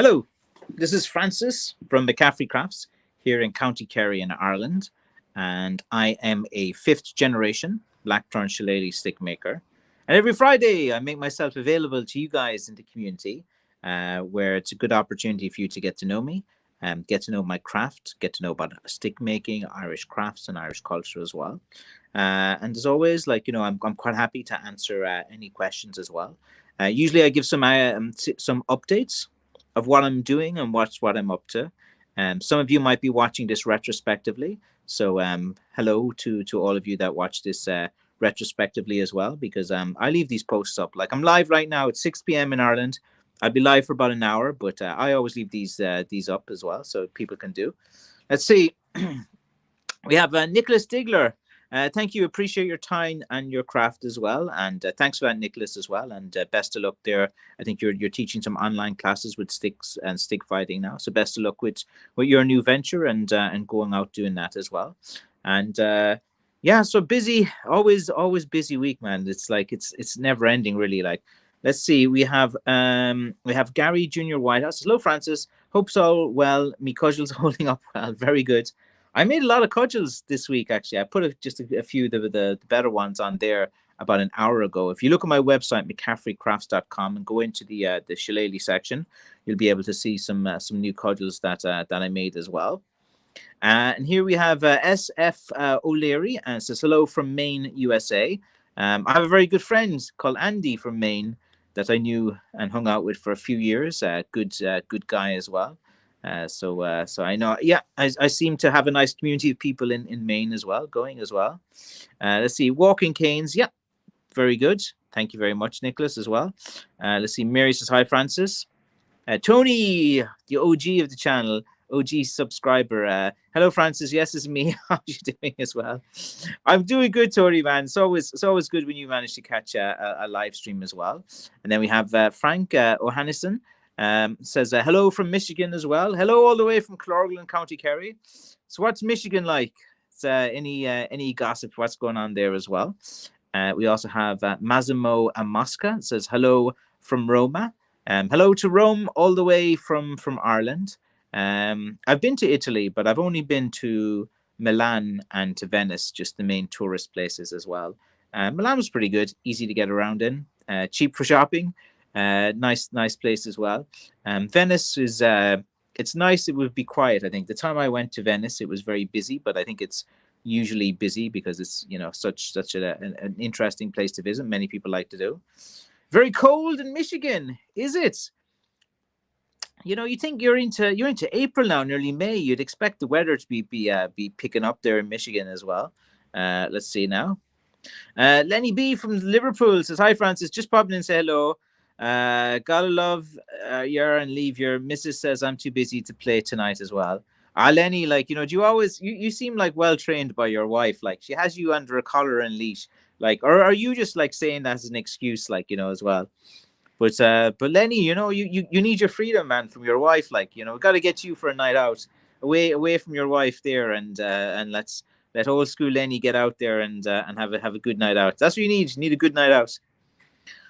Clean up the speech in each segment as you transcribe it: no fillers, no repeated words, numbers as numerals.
Hello, this is Francis from McCaffrey Crafts here in County Kerry in Ireland, and I am a fifth generation blackthorn shillelagh stick maker. And every Friday, I make myself available to you guys in the community, where it's a good opportunity for you to get to know me, get to know my craft, get to know about stick making, Irish crafts, and Irish culture as well. And as always, I'm quite happy to answer any questions as well. Usually, I give some updates of what I'm doing and what I'm up to. Some of you might be watching this retrospectively, so hello to all of you that watch this retrospectively as well, because I leave these posts up. Like I'm live right now at 6 p.m. in Ireland. I'll be live for about an hour, but I always leave these up as well so people can do. Let's see. We have Nicholas Digler. Thank you. Appreciate your time and your craft as well. And thanks for that, Nicholas, as well. And best of luck there. I think you're teaching some online classes with sticks and stick fighting now. So best of luck with your new venture and going out doing that as well. And yeah, so busy. Always busy week, man. It's like it's never ending, really. Like, let's see. We have Gary Junior Whitehouse. Hello, Francis. Hope's all well. Me cudgel's holding up well. Very good. I made a lot of cudgels this week, actually. I put just a few of the better ones on there about an hour ago. If you look at my website, McCaffreycrafts.com, and go into the shillelagh section, you'll be able to see some new cudgels that I made as well. And here we have SF O'Leary, and says hello from Maine, USA. I have a very good friend called Andy from Maine that I knew and hung out with for a few years. Good guy as well. So I know, yeah, I seem to have a nice community of people in Maine as well, going as well. Let's see, Walking Canes, yeah, very good. Thank you very much, Nicholas, as well. Let's see, Mary says, hi, Francis. Tony, the OG of the channel, OG subscriber. Hello, Francis. Yes, it's me. How are you doing as well? I'm doing good, Tony, man. It's always good when you manage to catch a live stream as well. And then we have Frank O'Hannison. Says hello from Michigan as well. Hello all the way from Clorglan, County Kerry. So what's Michigan like? It's, any gossip? What's going on there as well? We also have Massimo Amasca. Says hello from Roma. Hello to Rome all the way from Ireland. I've been to Italy, but I've only been to Milan and to Venice, just the main tourist places as well. Milan was pretty good, easy to get around in, cheap for shopping. Nice place as well. Venice is it's nice. It would be quiet. I think the time I went to Venice, it was very busy, but I think it's usually busy because it's such an interesting place to visit. Many people like to do. Very cold in Michigan, is it? You think you're into April now, nearly May. You'd expect the weather to be picking up there in Michigan as well. Let's see now. Lenny B from Liverpool says hi, Francis. Just popping in and say hello. Gotta love your and leave your missus says I'm too busy to play tonight as well. Lenny, do you always you seem like well trained by your wife, like she has you under a collar and leash, like, or are you just like saying that as an excuse, as well? But Lenny, you need your freedom, man, from your wife, we got to get you for a night out away from your wife there, and let old school Lenny get out there and have a good night out. That's what you need. You need a good night out.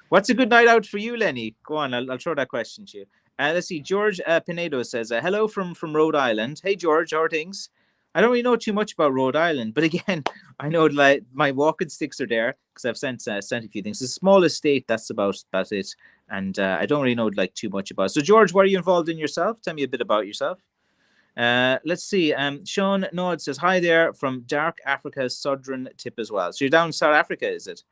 What's a good night out for you, Lenny? Go on, I'll throw that question to you. Let's see. George Pinedo says, hello from Rhode Island. Hey, George, how are things? I don't really know too much about Rhode Island, but again, I know like my walking sticks are there because I've sent a few things. It's a small estate, that's about it, and I don't really know too much about it. So, George, what are you involved in yourself? Tell me a bit about yourself. Let's see. Sean Nod says, hi there from Dark Africa's southern tip as well. So you're down in South Africa, is it?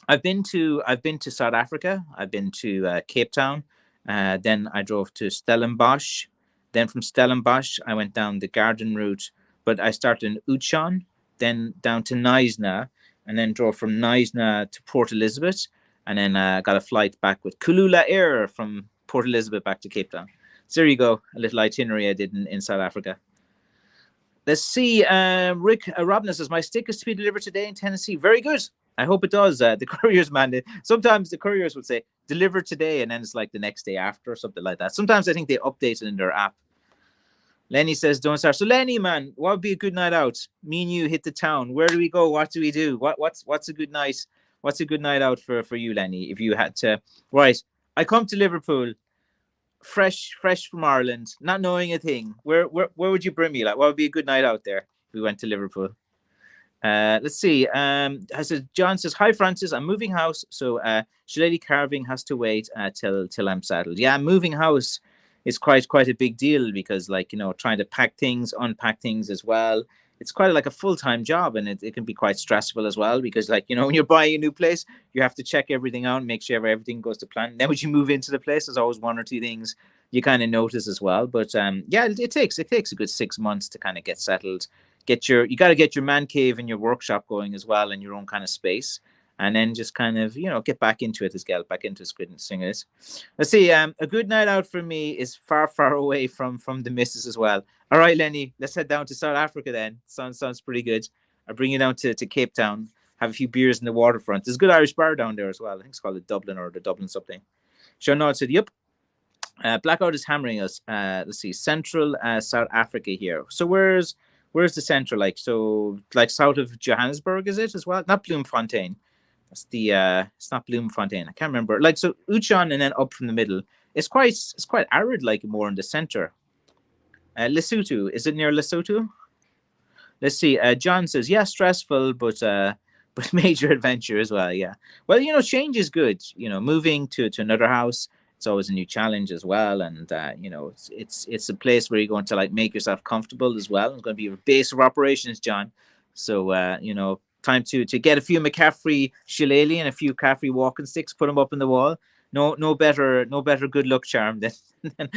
I've been to South Africa. I've been to Cape Town. Then I drove to Stellenbosch. Then from Stellenbosch, I went down the Garden route, but I started in Oudtshoorn, then down to Knysna, and then drove from Knysna to Port Elizabeth, and then got a flight back with Kulula Air from Port Elizabeth back to Cape Town. So there you go, a little itinerary I did in South Africa. Let's see. Rick Robin says, my stick is to be delivered today in Tennessee. Very good. I hope it does. The couriers, man. Sometimes the couriers would say deliver today, and then it's like the next day after or something like that. Sometimes I think they update it in their app. Lenny says, don't start. So Lenny, man, what would be a good night out? Me and you hit the town. Where do we go? What do we do? What's a good night? What's a good night out for you, Lenny? If you had to, right? I come to Liverpool. fresh from Ireland, not knowing a thing. Where would you bring me? Like, what would be a good night out there if we went to Liverpool? Let's see. John says, "Hi Francis, I'm moving house, so shillelagh carving has to wait till I'm settled." Yeah, moving house is quite a big deal because, like, trying to pack things, unpack things as well. It's quite like a full-time job, and it can be quite stressful as well because, like, when you're buying a new place, you have to check everything out and make sure everything goes to plan. Then when you move into the place, there's always one or two things you kind of notice as well. But yeah, it takes a good 6 months to kind of get settled. You got to get your man cave and your workshop going as well, and your own kind of space, and then just kind of get back into it as well, back into singing it. Let's see. A good night out for me is far away from the missus as well. All right, Lenny, let's head down to South Africa then. Sounds pretty good. I'll bring you down to Cape Town, have a few beers in the waterfront. There's a good Irish bar down there as well. I think it's called the Dublin or the Dublin something. Sean Nod said, "Yep." Blackout is hammering us. Let's see, Central South Africa here. So where's the central, like, so like south of Johannesburg, is it as well? Not Bloemfontein. That's the it's not Bloemfontein. I can't remember. Like, so Uchon and then up from the middle. It's quite arid, like more in the center. Lesotho, is it near Lesotho? Let's see. John says, yeah, stressful, but major adventure as well. Yeah. Well, change is good. Moving to another house, it's always a new challenge as well, and it's a place where you're going to, like, make yourself comfortable as well. It's going to be your base of operations, John. So time to get a few McCaffrey shillelagh and a few McCaffrey walking sticks, put them up in the wall. No better good luck charm than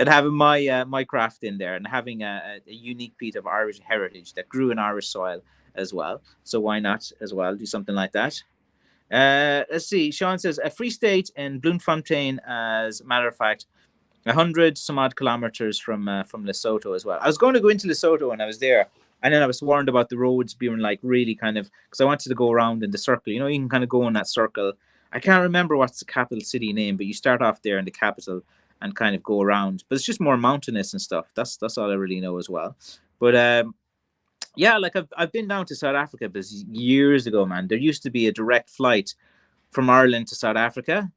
having my craft in there and having a unique piece of Irish heritage that grew in Irish soil as well. So why not as well do something like that? Let's see. Sean says a free state in Bloemfontein, as a matter of fact, 100 some odd kilometers from Lesotho as well. I was going to go into Lesotho when I was there, and then I was warned about the roads being, like, really kind of, because I wanted to go around in the circle. You can kind of go in that circle. I can't remember what's the capital city name, but you start off there in the capital and kind of go around. But it's just more mountainous and stuff. That's all I really know as well. But yeah, like I've been down to South Africa, but years ago, man. There used to be a direct flight from Ireland to South Africa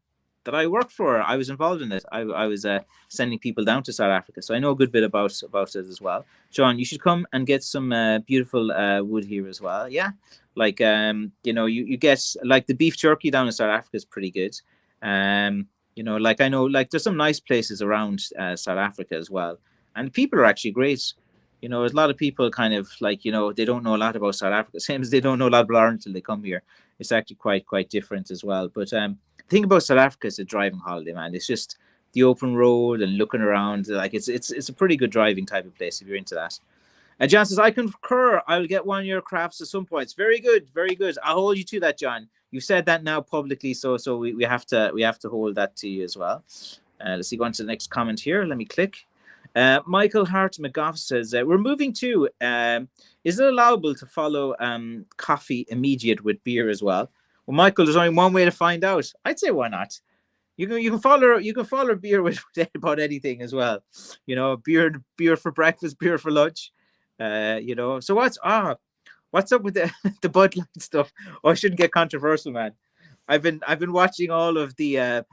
that I worked for. I was involved in it. I was sending people down to South Africa, so I know a good bit about it as well. John, you should come and get some beautiful wood here as well. Yeah, like you get, like, the beef jerky down in South Africa is pretty good. Like, I know, like, there's some nice places around South Africa as well, and people are actually great. There's a lot of people kind of, like, they don't know a lot about South Africa, same as they don't know a lot about Ireland until they come here. It's actually quite different as well. But the thing about South Africa is a driving holiday, man. It's just the open road and looking around. Like, it's a pretty good driving type of place if you're into that. John says, I concur. I will get one of your crafts at some point. It's very good, very good. I'll hold you to that, John. You've said that now publicly, so we have to hold that to you as well. Let's see, go on to the next comment here. Let me click. Michael Hart McGough says, we're moving to, is it allowable to follow coffee immediate with beer as well? Well, Michael, there's only one way to find out. I'd say, why not? You can follow beer with about anything as well. Beer for breakfast, beer for lunch. So what's up with the Bud Light stuff? Oh, I shouldn't get controversial, man. I've been watching all of the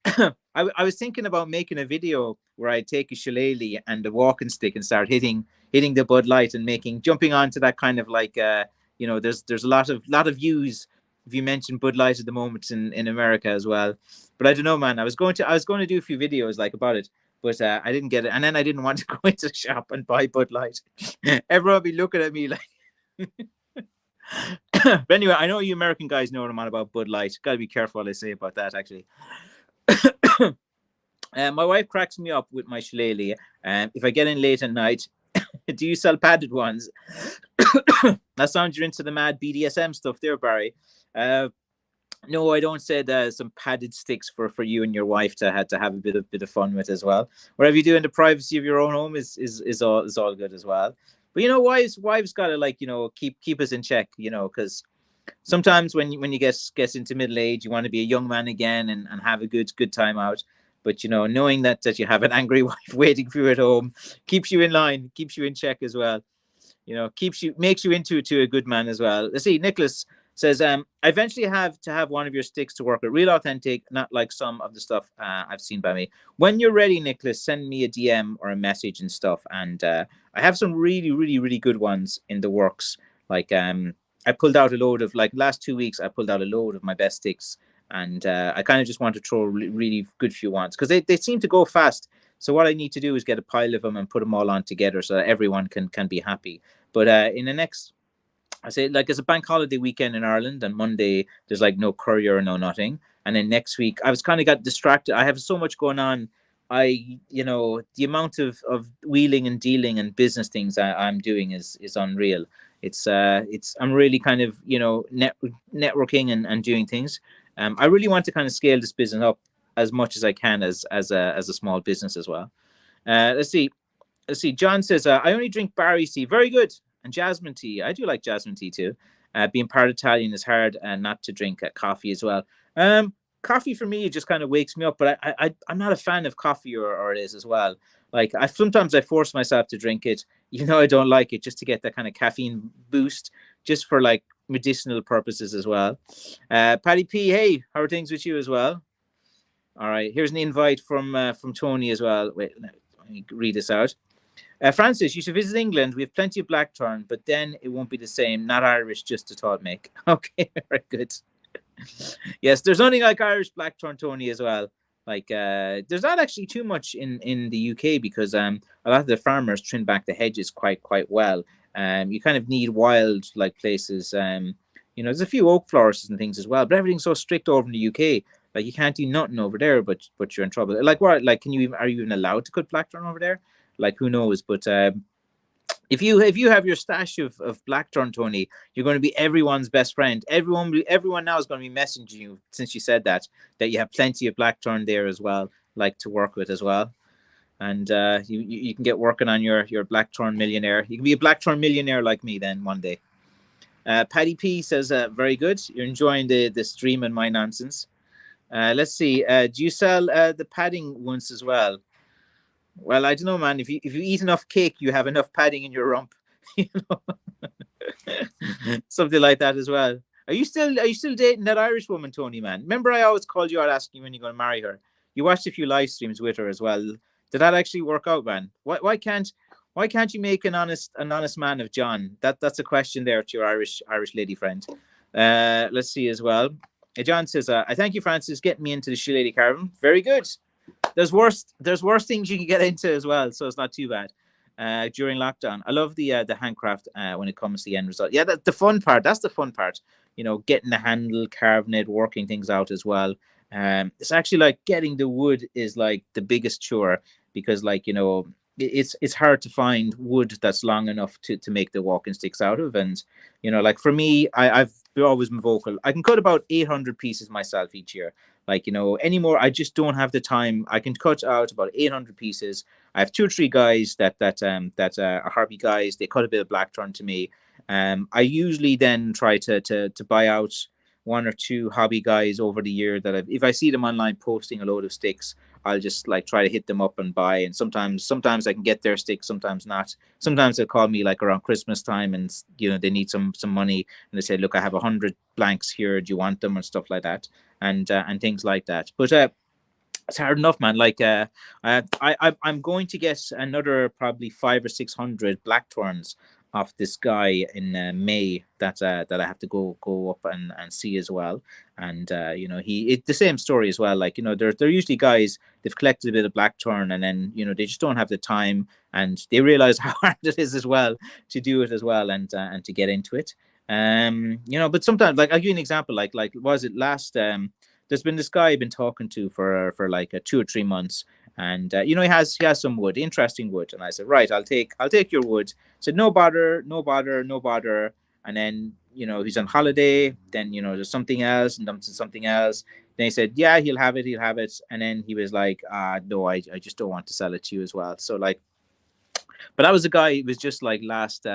I was thinking about making a video where I take a shillelagh and a walking stick and start hitting the Bud Light and jumping onto that kind of, like, there's a lot of views if you mention Bud Light at the moment in America as well. But I don't know, man. I was going to do a few videos, like, about it, but I didn't get it, and then I didn't want to go into the shop and buy Bud Light. Everyone will be looking at me like. But anyway, I know you American guys know what I'm on about Bud Light. Got to be careful what I say about that, actually. My wife cracks me up with my shillelagh. If I get in late at night, do you sell padded ones? That sounds you're into the mad BDSM stuff there, Barry. No, I don't. Said some padded sticks for you and your wife to have a bit of fun with as well. Whatever you do in the privacy of your own home is all good as well. But wives gotta, like, keep us in check, because sometimes when you get into middle age, you want to be a young man again and have a good time out. But knowing that you have an angry wife waiting for you at home keeps you in line, keeps you in check as well. Makes you into a good man as well. Let's see, Nicholas Says, I eventually have to have one of your sticks to work with. Real authentic, not like some of the stuff I've seen by me. When you're ready, Nicholas, send me a DM or a message and stuff. And I have some really, really, really good ones in the works. Like I pulled out a load of like last 2 weeks. I pulled out a load of my best sticks, and I kind of just want to throw really good few ones because they seem to go fast. So what I need to do is get a pile of them and put them all on together so that everyone can be happy. But in the next, I say, like, it's a bank holiday weekend in Ireland, and Monday there's like no courier, no nothing. And then next week, I was kind of got distracted. I have so much going on. The amount of wheeling and dealing and business things I'm doing is unreal. I'm really kind of networking and doing things. I really want to kind of scale this business up as much as I can as a small business as well. Let's see. Let's see. John says, I only drink barley tea. Very good. And jasmine tea. I do like jasmine tea too. Being part Italian is hard, and not to drink coffee as well. Coffee for me, it just kind of wakes me up, but I'm not a fan of coffee, or it is as well. Like, sometimes I force myself to drink it, even though I don't like it, just to get that kind of caffeine boost, just for like medicinal purposes as well. Paddy P, hey, how are things with you as well? All right, here's an invite from Tony as well. Wait, let me read this out. Francis, you should visit England. We have plenty of blackthorn, but then it won't be the same. Not Irish, just a thought make. Okay, very good. Yes, there's nothing like Irish blackthorn, Tony, as well. Like, there's not actually too much in the UK because a lot of the farmers trim back the hedges quite well. You kind of need wild like places. There's a few oak forests and things as well, but everything's so strict over in the UK. Like, you can't do nothing over there, but you're in trouble. Like, what? Like, are you even allowed to cut blackthorn over there? Like, who knows? But if you have your stash of blackthorn, Tony, you're going to be everyone's best friend. Everyone now is going to be messaging you, since you said that you have plenty of blackthorn there as well, like, to work with as well. And you can get working on your blackthorn millionaire. You can be a blackthorn millionaire like me then one day. Paddy P says, very good. You're enjoying the stream and my nonsense. Let's see. Do you sell the padding ones as well? Well, I don't know, man. If you eat enough cake, you have enough padding in your rump. You know, something like that as well. Are you still dating that Irish woman, Tony, man? Remember, I always called you out asking you when you're going to marry her. You watched a few live streams with her as well. Did that actually work out, man? Why can't you make an honest man of John? That's a question there to your Irish lady friend. Let's see as well. John says, I thank you, Francis, getting me into the Shillelagh Caravan. Very good. There's worse things you can get into as well, so it's not too bad. During lockdown, I love the handcraft when it comes to the end result. Yeah, that's the fun part. That's the fun part. Getting the handle, carving it, working things out as well. It's actually like getting the wood is like the biggest chore, because it's hard to find wood that's long enough to make the walking sticks out of. And like, for me, I've always been vocal. I can cut about 800 pieces myself each year. Like, anymore, I just don't have the time. I can cut out about 800 pieces. I have 2 or 3 guys that are Harvey guys. They cut a bit of blackthorn to me. I usually then try to buy out 1 or 2 hobby guys over the year that if I see them online posting a load of sticks, I'll just like try to hit them up and buy. And sometimes I can get their sticks, sometimes not. Sometimes they'll call me like around Christmas time, and they need some money, and they say, look, I have 100 blanks here. Do you want them, and stuff like that, and things like that. But it's hard enough, man. Like, I'm going to get another probably 500 or 600 blackthorns off this guy in May that I have to go up and see as well. And the same story as well. Like, they're usually guys, they've collected a bit of blackthorn, and then they just don't have the time, and they realize how hard it is as well to do it as well, and to get into it. But sometimes, like, I'll give you an example. Like was it last? There's been this guy I've been talking to for like 2 or 3 months, and he has some wood, interesting wood, and I said, right, I'll take your wood. Said, no bother. And then he's on holiday. Then there's something else, and then something else. Then he said, yeah, he'll have it. And then he was like, no, I just don't want to sell it to you as well. So, like, but that was a guy. It was just like last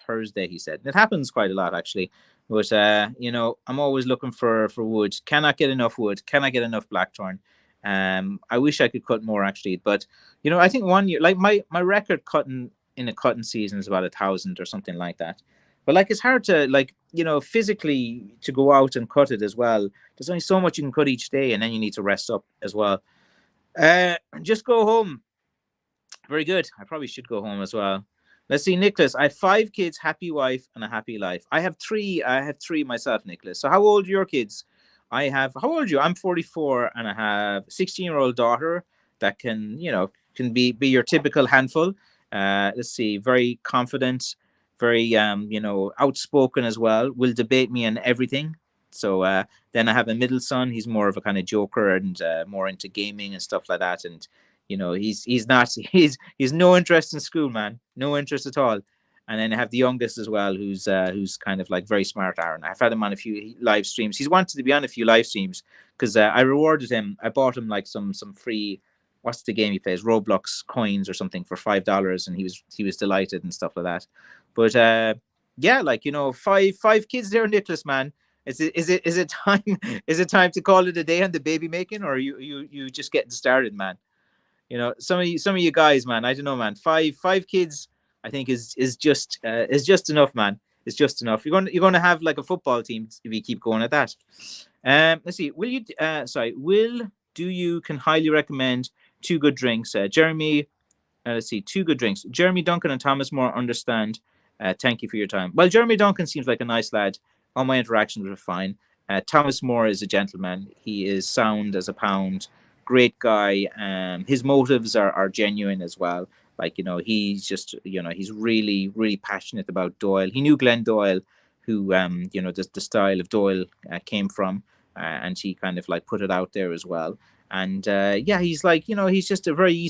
Thursday, he said. And it happens quite a lot, actually. But I'm always looking for wood. Cannot get enough wood. Cannot get enough blackthorn. I wish I could cut more, actually. But I think one year, like, my record cutting in a cutting season is about 1,000 or something like that. But like it's hard to like physically to go out and cut it as well. There's only so much you can cut each day, and then you need to rest up as well. Just go home. Very good. I probably should go home as well. Let's see, Nicholas. I have 5 kids, happy wife, and a happy life. I have three. I have three myself, Nicholas. So how old are your kids? I have. How old are you? I'm 44, and I have a 16-year-old daughter that can be your typical handful. Let's see, very confident, very outspoken as well. Will debate me on everything. So then I have a middle son. He's more of a kind of joker and more into gaming and stuff like that. And he's not he's no interest in school, man, no interest at all. And then I have the youngest as well, who's kind of like very smart, Aaron. I've had him on a few live streams. He's wanted to be on a few live streams because I rewarded him. I bought him like some free, what's the game he plays, Roblox coins or something for $5, and he was delighted and stuff like that. But yeah, like five kids there, Nicholas, man. Is it time is it time to call it a day on the baby making, or are you just getting started, man? Some of you guys, man, I don't know, man. Five kids, I think is just enough, man. It's just enough. You're going to have like a football team if you keep going at that. Let's see. Will do you can highly recommend 2 good drinks? Jeremy, let's see, 2 good drinks. Jeremy Duncan and Thomas Moore understand. Thank you for your time. Well, Jeremy Duncan seems like a nice lad. All my interactions were fine. Thomas Moore is a gentleman. He is sound as a pound. Great guy. His motives are genuine as well. Like he's just he's really really passionate about Doyle. He knew Glenn Doyle, who the style of Doyle came from, and he kind of like put it out there as well. And yeah, he's like he's just a very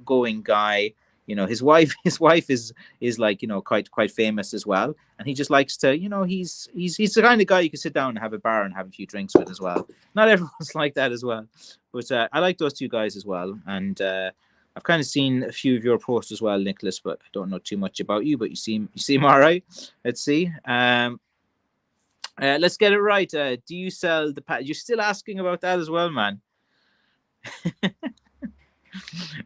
going guy. His wife is like quite famous as well, and he just likes to he's the kind of guy you can sit down and have a bar and have a few drinks with as well. Not everyone's like that as well, but I like those 2 guys as well. And I've kind of seen a few of your posts as well, Nicholas, but I don't know too much about you. But you seem all right. Let's see. Let's get it right. Do you sell the pad? You're still asking about that as well, man.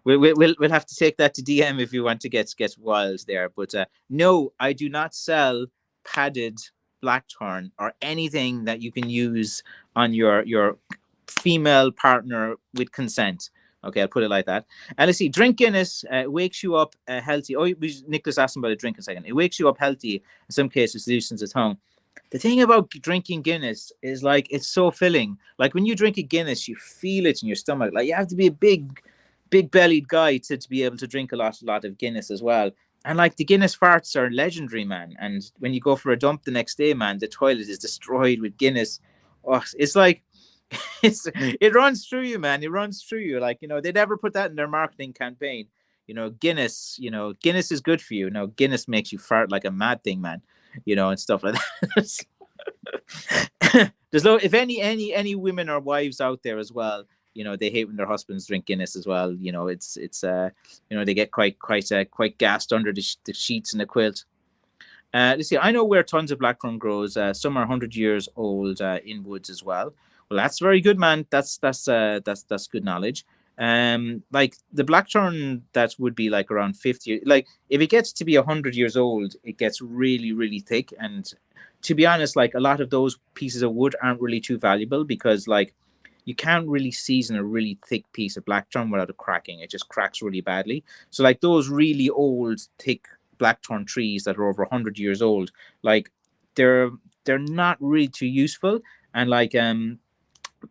We'll have to take that to DM if you want to get wild there. But no, I do not sell padded blackthorn or anything that you can use on your female partner with consent. Okay, I'll put it like that. And let's see, drink Guinness wakes you up healthy. Oh, Nicholas asked about a drink in a second. It wakes you up healthy. In some cases, loosens the tongue. The thing about drinking Guinness is like it's so filling. Like when you drink a Guinness, you feel it in your stomach. Like you have to be a big bellied guy to be able to drink a lot of Guinness as well. And like the Guinness farts are legendary, man. And when you go for a dump the next day, man, the toilet is destroyed with Guinness. Oh, it's like it runs through you, man. It runs through you. Like they never put that in their marketing campaign. Guinness. Guinness is good for you. No, Guinness makes you fart like a mad thing, man. And stuff like that. If any women or wives out there as well, they hate when their husbands drink Guinness as well. It's they get quite gassed under the sheets and the quilt. Let's see. I know where tons of blackthorn grows. Some are 100 years old in woods as well. Well, that's very good, man. That's good knowledge. Like the blackthorn that would be like around 50. Like if it gets to be 100 years old, it gets really really thick. And to be honest, like a lot of those pieces of wood aren't really too valuable because like you can't really season a really thick piece of blackthorn without it cracking. It just cracks really badly. So like those really old thick blackthorn trees that are over 100 years old, like they're not really too useful. And like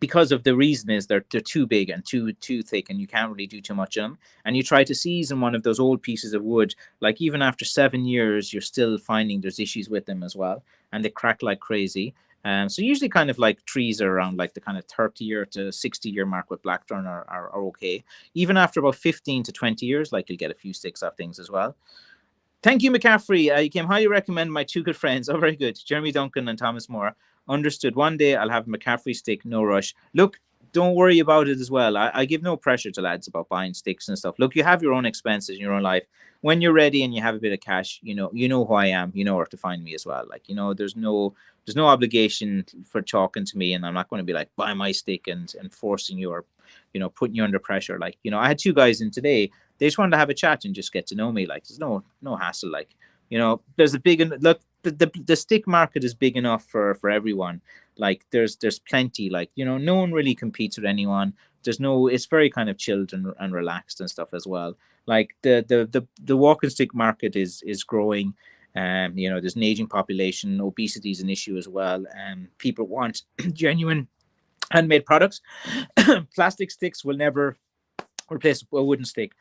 because of the reason is they're too big and too thick, and you can't really do too much of them. And you try to season one of those old pieces of wood, like even after 7 years, you're still finding there's issues with them as well, and they crack like crazy. So usually kind of like trees are around like the kind of 30-year to 60-year mark with blackthorn are okay. Even after about 15 to 20 years, like you'll get a few sticks off things as well. Thank you, McCaffrey. You can highly recommend my 2 good friends. Oh, very good. Jeremy Duncan and Thomas Moore. Understood. One day I'll have a McCaffrey stick, no rush. Look, don't worry about it as well. I give no pressure to lads about buying sticks and stuff. Look, you have your own expenses in your own life. When you're ready and you have a bit of cash, you know who I am. You know where to find me as well. Like, there's no obligation for talking to me, and I'm not going to be like, buy my stick and forcing you or, putting you under pressure. Like, I had 2 guys in today. They just wanted to have a chat and just get to know me. Like, there's no hassle. Like, there's a big look. the stick market is big enough for everyone. Like there's plenty. Like no one really competes with anyone. There's no. It's very kind of chilled and relaxed and stuff as well. Like the walking stick market is growing. There's an aging population. Obesity is an issue as well. People want genuine handmade products. Plastic sticks will never replace a wooden stick.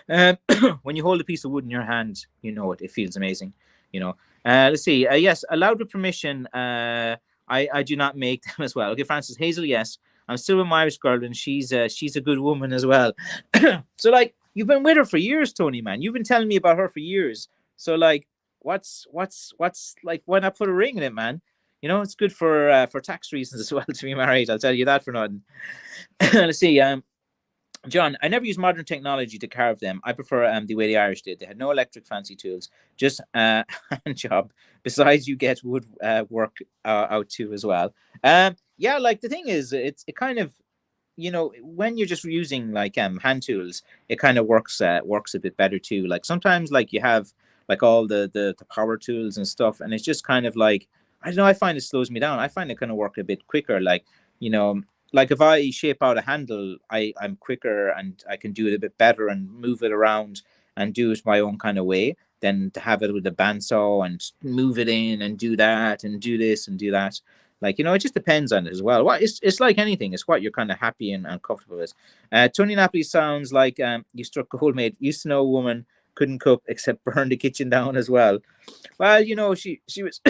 Um, when you hold a piece of wood in your hand, it feels amazing. You know. Let's see. Yes, allowed with permission. I do not make them as well. Okay, Francis Hazel. Yes, I'm still with my Irish girl, and she's a good woman as well. So like you've been with her for years, Tony, man. You've been telling me about her for years. So like, what's like? Why not put a ring in it, man? It's good for tax reasons as well to be married. I'll tell you that for nothing. Let's see. John, I never use modern technology to carve them. I prefer the way the Irish did. They had no electric fancy tools, just hand job. Besides, you get wood work out too as well. Yeah, like the thing is, it kind of when you're just using like hand tools, it kind of works a bit better too. Like sometimes like you have like all the power tools and stuff, and it's just kind of like I don't know. I find it slows me down. I find it kind of work a bit quicker. You know, like if I shape out a handle, I'm quicker and I can do it a bit better and move it around and do it my own kind of way than to have it with a bandsaw and move it in and do that and do this and do that. Like, it just depends on it as well. What it's like anything, it's what you're kind of happy and comfortable with. Tony Napoli sounds like you struck gold, mate. Used to know a woman couldn't cook except burn the kitchen down as well. Well, she was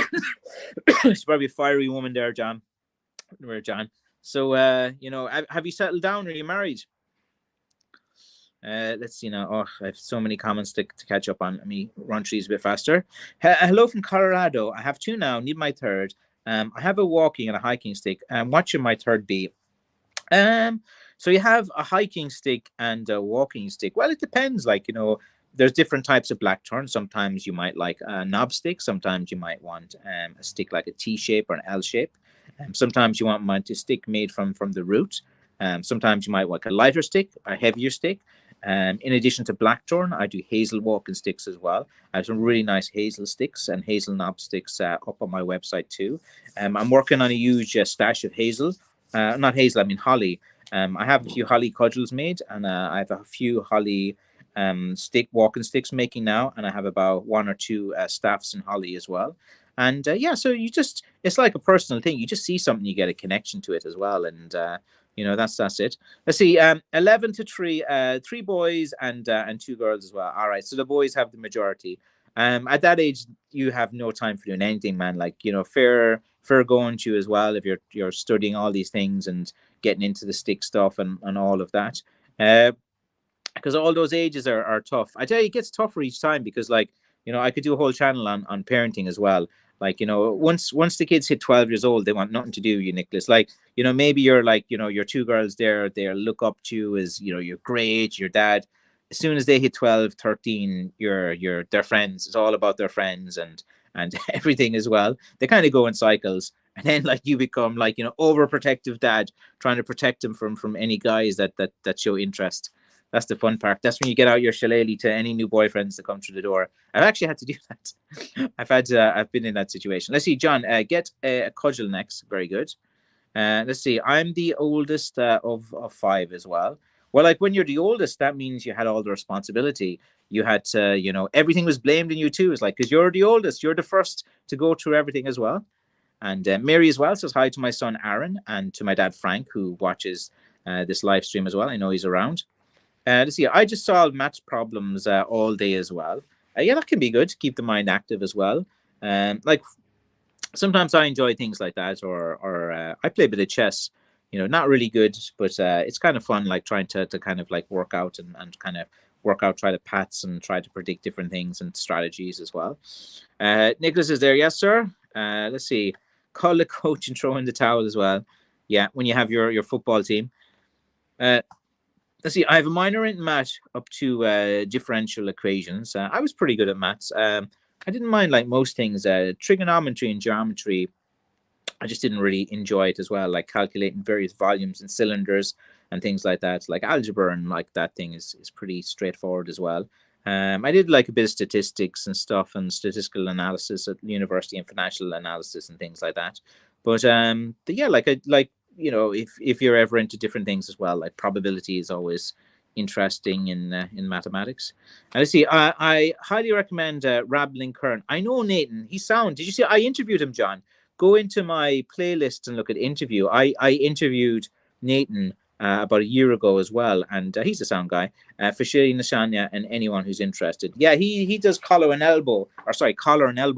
she's probably a fiery woman there, John. Where John. So have you settled down? Are you married? Let's see now. Oh, I have so many comments to catch up on. Let me run through these a bit faster. Hello from Colorado. I have two now. Need my third. I have a walking and a hiking stick. What should my third be? So you have a hiking stick and a walking stick. Well, it depends. Like, there's different types of blackthorn. Sometimes you might like a knob stick. Sometimes you might want a stick like a T shape or an L shape. Sometimes you want mine to stick made from the root. Sometimes you might want a lighter stick, a heavier stick. In addition to blackthorn, I do hazel walking sticks as well. I have some really nice hazel sticks and hazel knob sticks up on my website too. I'm working on a huge stash of hazel. Not hazel, I mean holly. I have a few holly cudgels made, and I have a few holly walking sticks making now, and I have about one or two staffs in holly as well. And yeah, so it's like a personal thing. You just see something, you get a connection to it as well, and that's it. Let's see, 11 to 3, 3 boys and 2 girls as well. All right, so the boys have the majority. At that age, you have no time for doing anything, man. Like, fair going to you as well if you're studying all these things and getting into the stick stuff and all of that. Because all those ages are tough. I tell you, it gets tougher each time because, like, I could do a whole channel on parenting as well. Like, once the kids hit 12 years old, they want nothing to do with you, Nicholas. Like, maybe you're like, your 2 girls there, they look up to you as, you're great, your dad. As soon as they hit 12, 13, you're their friends. It's all about their friends and everything as well. They kind of go in cycles. And then like you become like, overprotective dad, trying to protect them from any guys that show interest. That's the fun part. That's when you get out your shillelagh to any new boyfriends that come through the door. I've actually had to do that. I've been in that situation. Let's see, John, get a cudgel next. Very good. Let's see. I'm the oldest of 5 as well. Well, like when you're the oldest, that means you had all the responsibility. You had to, everything was blamed on you too. It's like, because you're the oldest, you're the first to go through everything as well. And Mary as well says hi to my son Aaron and to my dad Frank, who watches this live stream as well. I know he's around. Let's see. I just solve maths problems all day as well. Yeah, that can be good to keep the mind active as well. Like sometimes I enjoy things like that, or I play a bit of chess. Not really good, but it's kind of fun. Like trying to kind of like work out and kind of work out, try to paths and try to predict different things and strategies as well. Nicholas is there, yes, sir. Let's see. Call the coach and throw in the towel as well. Yeah, when you have your football team. Let's see, I have a minor in math up to differential equations. I was pretty good at maths. I didn't mind like most things. Trigonometry and geometry, I just didn't really enjoy it as well, like calculating various volumes and cylinders and things like that. Like algebra and like that thing is pretty straightforward as well. I did like a bit of statistics and stuff and statistical analysis at the university and financial analysis and things like that. But yeah, like I like if you're ever into different things as well, like probability is always interesting in mathematics. And let's see, I highly recommend Rabbling Kern. I know Nathan. He's sound. Did you see? I interviewed him, John. Go into my playlist and look at interview. I interviewed Nathan about a year ago as well, and he's a sound guy for Shiri Nashanya and anyone who's interested. Yeah, he does collar and elbow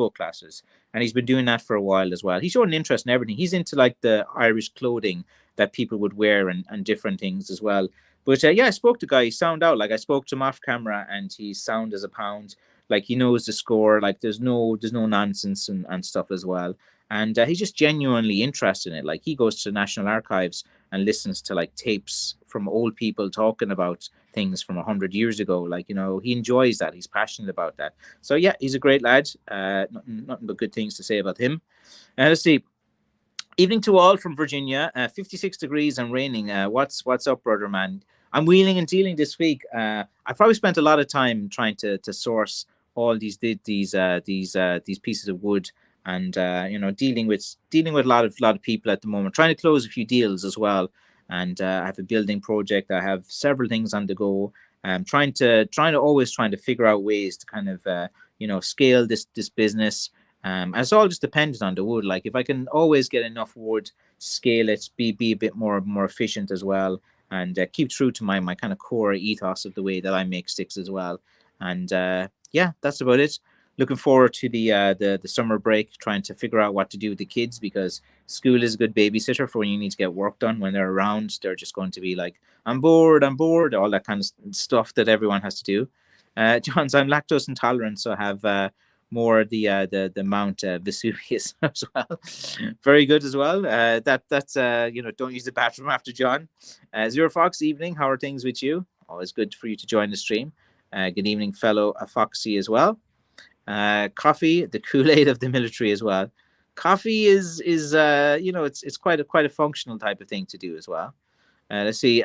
classes, and he's been doing that for a while as well. He's showing an interest in everything. He's into like the Irish clothing that people would wear and different things as well. But yeah, I spoke to the guy. He sound out. Like I spoke to him off camera, and he's sound as a pound. Like he knows the score. Like there's no nonsense and stuff as well. And he's just genuinely interested in it. Like he goes to National Archives and listens to like tapes from old people talking about things from 100 years ago. Like he enjoys that. He's passionate about that. So yeah, he's a great lad. Nothing but good things to say about him. Let's see. Evening to all from Virginia. 56 degrees and raining. What's up, brother man? I'm wheeling and dealing this week. I probably spent a lot of time trying to source all these pieces of wood and dealing with a lot of people at the moment, trying to close a few deals as well. And I have a building project. I have several things on the go. Trying to figure out ways to kind of scale this business. And it's all just dependent on the wood. Like if I can always get enough wood, scale it, be a bit more efficient as well, and keep true to my kind of core ethos of the way that I make sticks as well. And yeah, that's about it. Looking forward to the summer break, trying to figure out what to do with the kids, because school is a good babysitter for when you need to get work done. When they're around, they're just going to be like, I'm bored, all that kind of stuff that everyone has to do. Johns, I'm lactose intolerant, so I have more the Mount Vesuvius as well. Very good as well. That's don't use the bathroom after John. Zero Fox, evening. How are things with you? Always good for you to join the stream. Good evening, fellow Foxy as well. Coffee, the Kool-Aid of the military as well. Coffee is it's quite a functional type of thing to do as well. Let's see.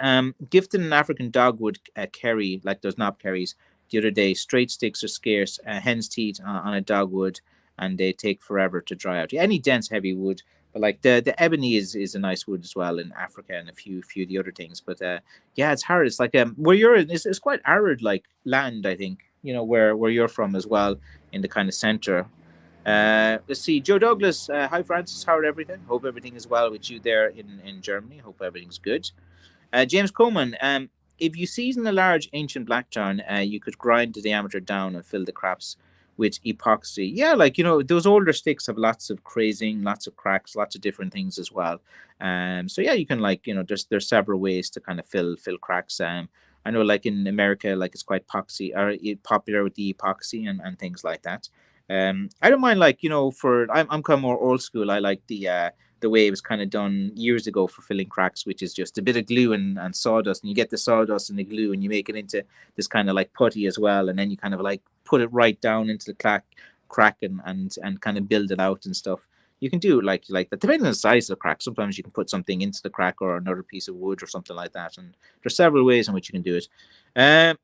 Gifted an African dogwood kerry, like those knob kerries, the other day. Straight sticks are scarce. Hen's teeth on a dogwood, and they take forever to dry out. Yeah, any dense, heavy wood, but like the ebony is a nice wood as well in Africa, and a few of the other things. But yeah, it's hard. It's like where you're in, it's quite arid like land, I think. Where you're from as well, in the kind of center. Let's see, Joe Douglas. Hi, Francis. How are everything? Hope everything is well with you there in Germany. Hope everything's good. James Coleman. If you season a large ancient blackthorn, you could grind the diameter down and fill the cracks with epoxy. Yeah, like those older sticks have lots of crazing, lots of cracks, lots of different things as well. So yeah, you can there's several ways to kind of fill cracks. I know like in America, like it's quite popular with the epoxy and things like that. I don't mind I'm kind of more old school. I like the way it was kind of done years ago for filling cracks, which is just a bit of glue and sawdust, and you get the sawdust and the glue and you make it into this kind of like putty as well, and then you kind of like put it right down into the crack and kind of build it out and stuff. You can do like that depending on the size of the crack. Sometimes you can put something into the crack or another piece of wood or something like that, and there's several ways in which you can do it.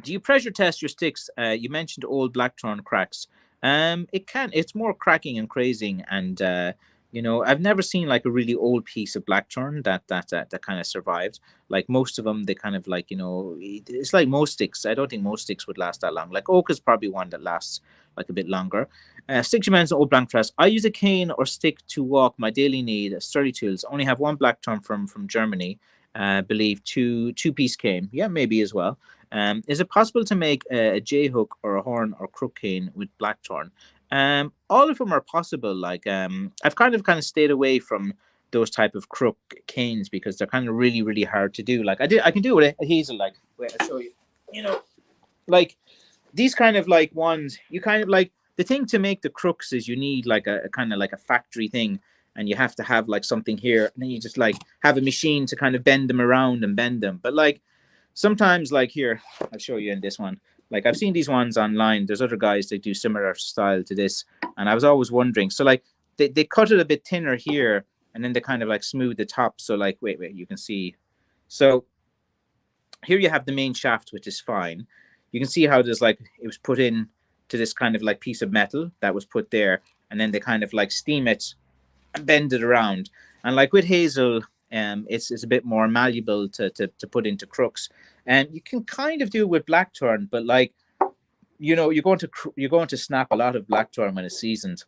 Do you pressure test your sticks? You mentioned old blackthorn cracks. It's more cracking and crazing, and I've never seen like a really old piece of blackthorn that kind of survived. Like most of them, they kind of like it's like most sticks. I don't think most sticks would last that long. Like oak is probably one that lasts like a bit longer. Stick Jimenez old blank press. I use a cane or stick to walk my daily need. Sturdy tools. Only have one blackthorn from Germany. Believe two-piece cane. Yeah, maybe as well. Is it possible to make a J hook or a horn or crook cane with blackthorn? All of them are possible. Like I've kind of stayed away from those type of crook canes because they're kind of really really hard to do. Like I can do it with a hazel. Like wait, I'll show you. Like these kind of like ones. You kind of like the thing to make the crooks is you need like a kind of like a factory thing. And you have to have like something here, and then you just like have a machine to kind of bend them around and bend them. But like sometimes, like here, I'll show you in this one. Like I've seen these ones online. There's other guys that do similar style to this, and I was always wondering. So like they cut it a bit thinner here, and then they kind of like smooth the top. So like wait, you can see. So here you have the main shaft, which is fine. you can see how there's like it was put in to this kind of like piece of metal that was put there, and then they kind of like steam it and bend it around. And like with hazel, it's a bit more malleable to put into crooks, and you can kind of do it with blackthorn, but like you're going to snap a lot of blackthorn when it's seasoned.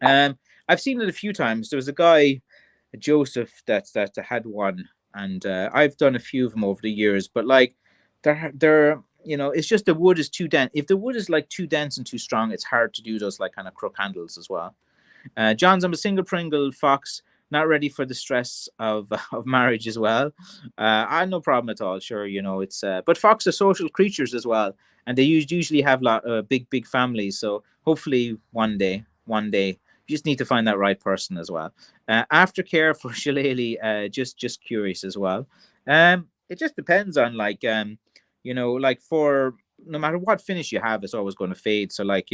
I've seen it a few times. There was a guy, Joseph, that had one, and I've done a few of them over the years. But like, they're it's just the wood is too dense. If the wood is like too dense and too strong, it's hard to do those like kind of crook handles as well. John's, I'm a single Pringle fox, not ready for the stress of of marriage as well. I have no problem at all. Sure, it's but fox are social creatures as well, and they usually have big families. So hopefully one day, you just need to find that right person as well. Aftercare for Shillelagh, just curious as well. It just depends on like like for no matter what finish you have, it's always going to fade. So like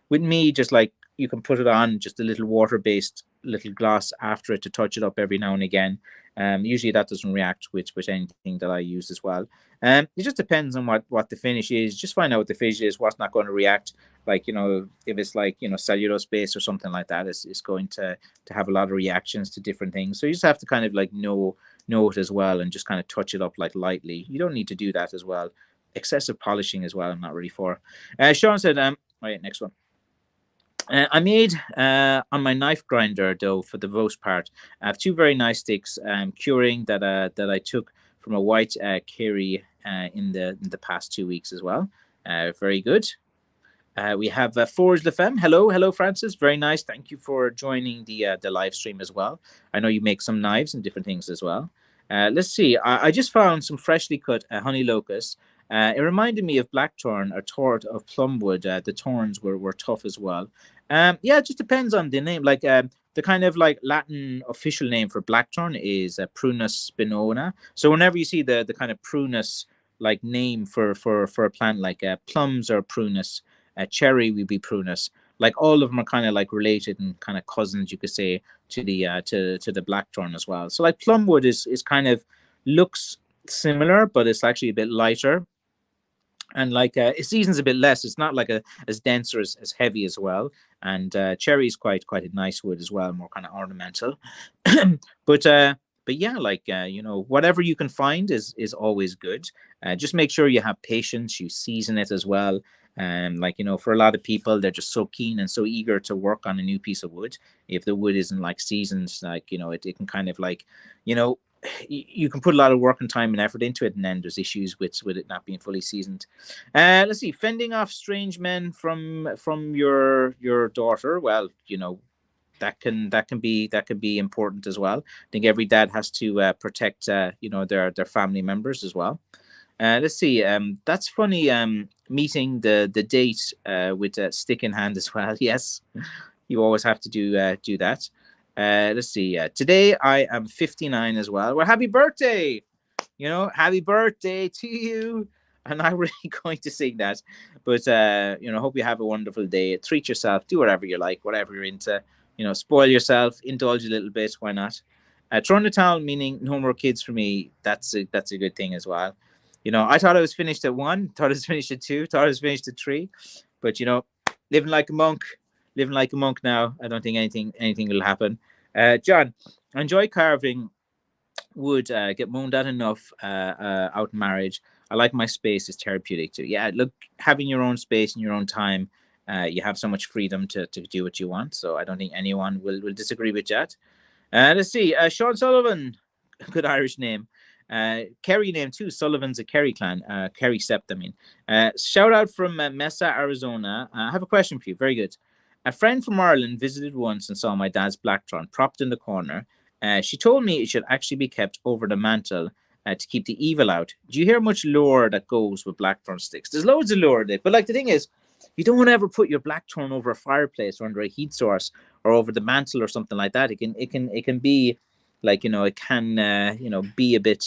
with me, just like you can put it on just a little water-based little gloss after it to touch it up every now and again. Usually that doesn't react with anything that I use as well. It just depends on what the finish is. Just find out what the finish is, what's not going to react. Like if it's like cellulose base or something like that, it's going to have a lot of reactions to different things. So you just have to kind of like know it as well, and just kind of touch it up like lightly. You don't need to do that as well. Excessive polishing as well, I'm not really for. Sean said, right, next one. I made on my knife grinder though for the most part. I have two very nice sticks curing that I took from a white Kerry in the past 2 weeks as well. Very good. We have Forge Lefem. Hello, Francis. Very nice. Thank you for joining the live stream as well. I know you make some knives and different things as well. Let's see. I just found some freshly cut honey locust. It reminded me of blackthorn or tort of plumwood. The thorns were tough as well. Yeah, it just depends on the name. Like the kind of like Latin official name for blackthorn is Prunus spinona. So whenever you see the kind of prunus like name for a plant, like plums or prunus, cherry would be prunus. Like all of them are kind of like related and kind of cousins, you could say, to the to the blackthorn as well. So like plumwood is kind of looks similar, but it's actually a bit lighter, and like it seasons a bit less. It's not like as dense or as heavy as well. And cherry is quite a nice wood as well, more kind of ornamental. but yeah, like whatever you can find is always good. Just make sure you have patience. You season it as well. Like for a lot of people, they're just so keen and so eager to work on a new piece of wood. If the wood isn't like seasoned, like it can kind of like you can put a lot of work and time and effort into it, and then there's issues with it not being fully seasoned. Let's see, fending off strange men from your daughter. Well, that can be important as well. I think every dad has to protect their family members as well. Let's see. That's funny. Meeting the date with a stick in hand as well. Yes, you always have to do that. Let's see. Today I am 59 as well. Well, happy birthday! Happy birthday to you. I'm not really going to sing that, but hope you have a wonderful day. Treat yourself. Do whatever you like, whatever you're into. Spoil yourself, indulge a little bit. Why not? Throwing the towel, meaning no more kids for me. That's a good thing as well. I thought I was finished at 1, thought I was finished at 2, thought I was finished at 3, but living like a monk now. I don't think anything will happen. John, I enjoy carving wood. Get moaned at enough out in marriage. I like my space. It's therapeutic too. Yeah, look, having your own space and your own time, you have so much freedom to do what you want. So I don't think anyone will disagree with that. Let's see. Sean Sullivan, good Irish name. Kerry name too. Sullivan's a Kerry clan. Kerry Sept, I mean. Shout out from Mesa, Arizona. I have a question for you. Very good. A friend from Ireland visited once and saw my dad's blackthorn propped in the corner. She told me it should actually be kept over the mantle to keep the evil out. Do you hear much lore that goes with blackthorn sticks? There's loads of lore there, but like the thing is, you don't want to ever put your blackthorn over a fireplace or under a heat source or over the mantle or something like that. It can be like it can be a bit.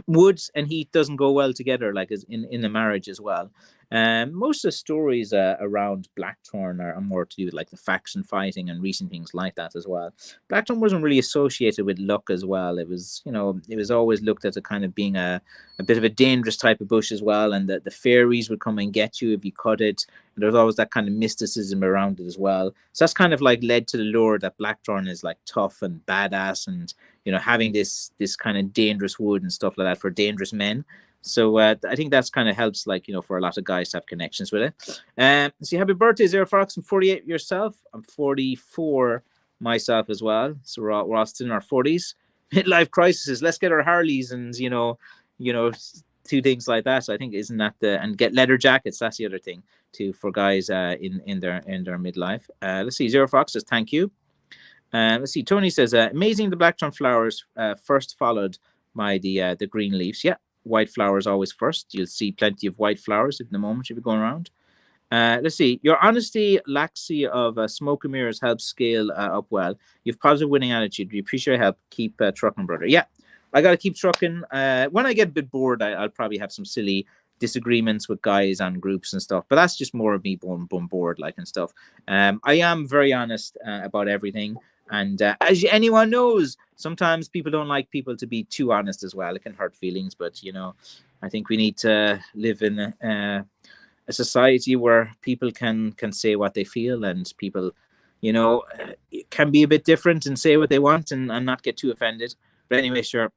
Woods and heat doesn't go well together, like as in a marriage as well. Most of the stories around Blackthorn are more to do with like the faction fighting and recent things like that as well. Blackthorn wasn't really associated with luck as well. It was, it was always looked at as kind of being a bit of a dangerous type of bush as well, and the fairies would come and get you if you cut it. And there's always that kind of mysticism around it as well. So that's kind of like led to the lure that Blackthorn is like tough and badass, and having this kind of dangerous wood and stuff like that for dangerous men. So I think that's kind of helps, like, for a lot of guys to have connections with it. So happy birthday, Zero Fox. I'm 48 yourself. I'm 44 myself as well. So we're all still in our 40s. Midlife crises. Let's get our Harleys and, two things like that. So I think isn't that and get leather jackets. That's the other thing too for guys in their midlife. Let's see. Zero Fox says thank you. Let's see. Tony says amazing. The blackthorn flowers first followed by the green leaves. Yeah. White flowers always first. You'll see plenty of white flowers in the moment if you're going around. Let's see. Your honesty, laxity of smoke and mirrors helps scale up well. You've positive winning attitude. We appreciate your help. Keep trucking, brother. Yeah, I got to keep trucking. When I get a bit bored, I'll probably have some silly disagreements with guys and groups and stuff. But that's just more of me being bored, like, and stuff. I am very honest about everything. And as anyone knows, sometimes people don't like people to be too honest as well. It can hurt feelings, but I think we need to live in a society where people can say what they feel, and people, can be a bit different and say what they want and not get too offended. But anyway, sure.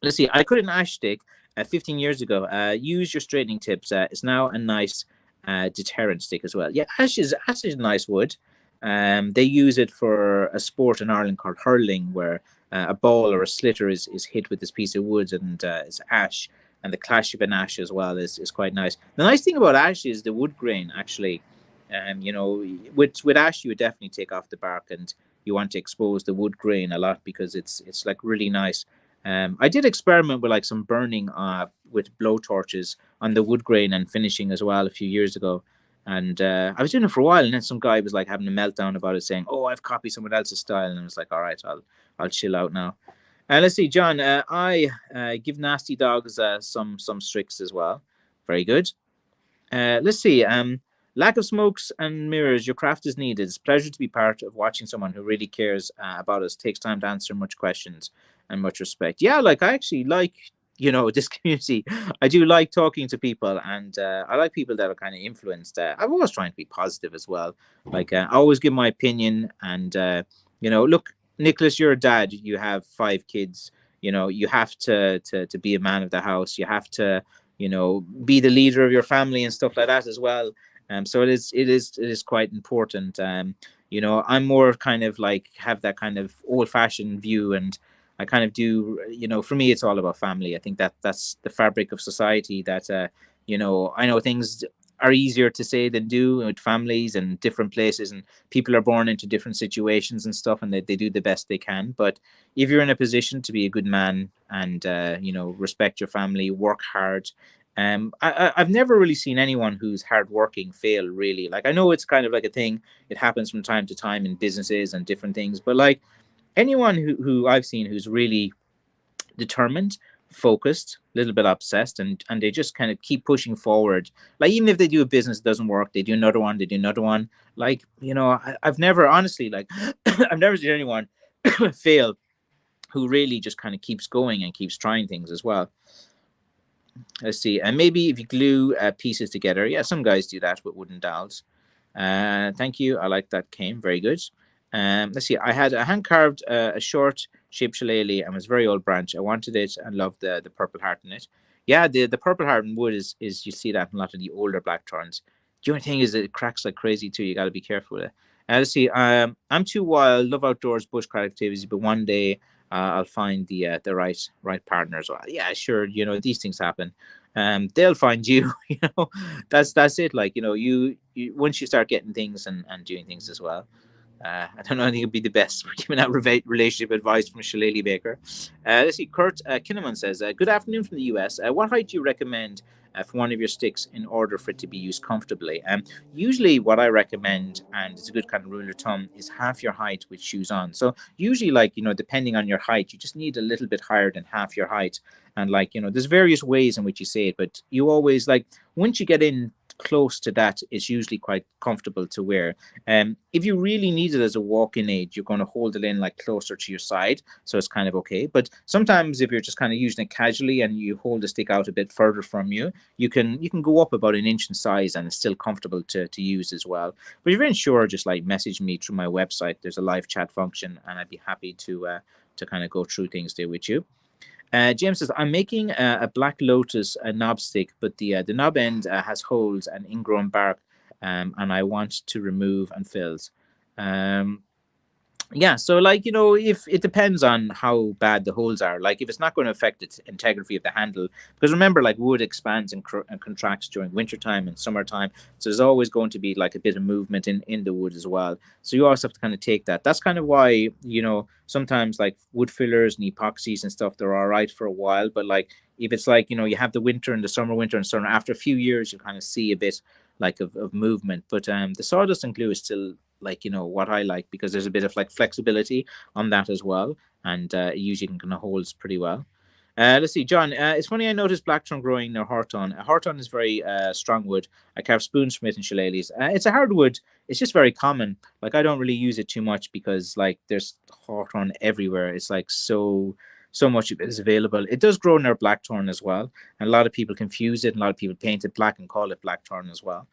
Let's see. I cut an ash stick 15 years ago. Use your straightening tips. It's now a nice deterrent stick as well. Yeah, ash is a nice wood. They use it for a sport in Ireland called hurling, where a ball or a slitter is hit with this piece of wood, and it's ash, and the clash of an ash as well is quite nice. The nice thing about ash is the wood grain, actually. With ash, you would definitely take off the bark, and you want to expose the wood grain a lot because it's like really nice. I did experiment with like some burning with blow torches on the wood grain and finishing as well a few years ago. And I was doing it for a while, and then some guy was like having a meltdown about it, saying, "Oh, I've copied someone else's style." And I was like, "All right, I'll chill out now." Let's see, John. I give nasty dogs some stricts as well. Very good. Let's see. Lack of smokes and mirrors. Your craft is needed. It's a pleasure to be part of watching someone who really cares about us. Takes time to answer much questions and much respect. Yeah, like I actually like this community. I do like talking to people, and I like people that are kind of influenced. I'm always trying to be positive as well. Like I always give my opinion, and look, Nicholas, you're a dad. You have 5 kids. You have to be a man of the house. You have to be the leader of your family and stuff like that as well. So it is quite important. I'm more kind of like have that kind of old-fashioned view, and I kind of do, for me, it's all about family. I think that's the fabric of society that, I know things are easier to say than do with families and different places, and people are born into different situations and stuff, and they do the best they can. But if you're in a position to be a good man and, respect your family, work hard, I've never really seen anyone who's hardworking fail, really. Like, I know it's kind of like a thing. It happens from time to time in businesses and different things, but like, anyone who I've seen who's really determined, focused, a little bit obsessed, and they just kind of keep pushing forward. Like, even if they do a business that doesn't work, they do another one, they do another one. Like, I've never, honestly, like, I've never seen anyone fail who really just kind of keeps going and keeps trying things as well. Let's see. And maybe if you glue pieces together. Yeah, some guys do that with wooden dowels. Thank you. I like that, Kane. Very good. Let's see. I had a hand carved a short shaped shillelagh and was very old branch. I wanted it and loved the purple heart in it. Yeah, the purple heart in wood is you see that in a lot of the older blackthorns. The only thing is that it cracks like crazy too. You got to be careful with it. Let's see. I'm too wild, love outdoors, bushcraft activities, but one day I'll find the right partner as well. Yeah, sure. These things happen. They'll find you. That's it. Like you once you start getting things and doing things as well. I don't know. I think it'd be the best for giving out relationship advice from a shillelagh baker. Let's see. Kurt Kinnaman says, "Good afternoon from the US. What height do you recommend for one of your sticks in order for it to be used comfortably?" Usually, what I recommend, and it's a good kind of rule of thumb, is half your height with shoes on. So usually, like depending on your height, you just need a little bit higher than half your height. And like there's various ways in which you say it, but you always like once you get in close to that, it's usually quite comfortable to wear. If you really need it as a walking aid, you're going to hold it in like closer to your side, so it's kind of okay. But sometimes if you're just kind of using it casually and you hold the stick out a bit further from you, you can go up about an inch in size and it's still comfortable to use as well. But if you're unsure, just like message me through my website. There's a live chat function, and I'd be happy to kind of go through things there with you. James says, I'm making a Black Lotus a knob stick, but the knob end has holes and ingrown bark, and I want to remove and fills. Um, yeah, so like if it depends on how bad the holes are, like if it's not going to affect the integrity of the handle, because remember, like wood expands and contracts during wintertime and summertime, so there's always going to be like a bit of movement in the wood as well. So you also have to kind of take that. That's kind of why sometimes like wood fillers and epoxies and stuff, they're all right for a while, but like if it's like you have the winter and the summer, winter and summer, after a few years you kind of see a bit like of movement. But the sawdust and glue is still like what I like, because there's a bit of like flexibility on that as well, and it usually can kind of holds pretty well. Let's see, John. It's funny, I noticed blackthorn growing near Horton. Horton is very strong wood. I carve spoons from it in shillelaghs. It's a hardwood. It's just very common. Like I don't really use it too much because like there's Horton everywhere. It's like so much of it is available. It does grow near blackthorn as well, and a lot of people confuse it. And a lot of people paint it black and call it blackthorn as well.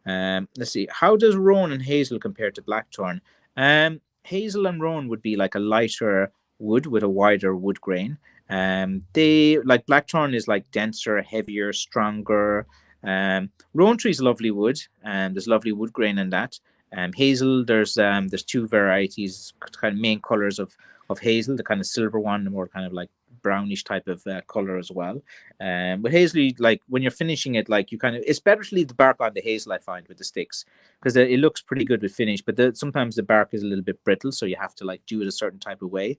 Let's see. How does roan and hazel compare to blackthorn? Hazel and roan would be like a lighter wood with a wider wood grain. They like blackthorn is like denser, heavier, stronger. Rowan tree is lovely wood, and there's lovely wood grain in that. Hazel, there's two varieties, kind of main colors of hazel, the kind of silver one, the more kind of like brownish type of color as well. But hazel, like when you're finishing it, like it's better to leave the bark on the hazel, I find, with the sticks, because it looks pretty good with finish. But sometimes the bark is a little bit brittle, so you have to like do it a certain type of way.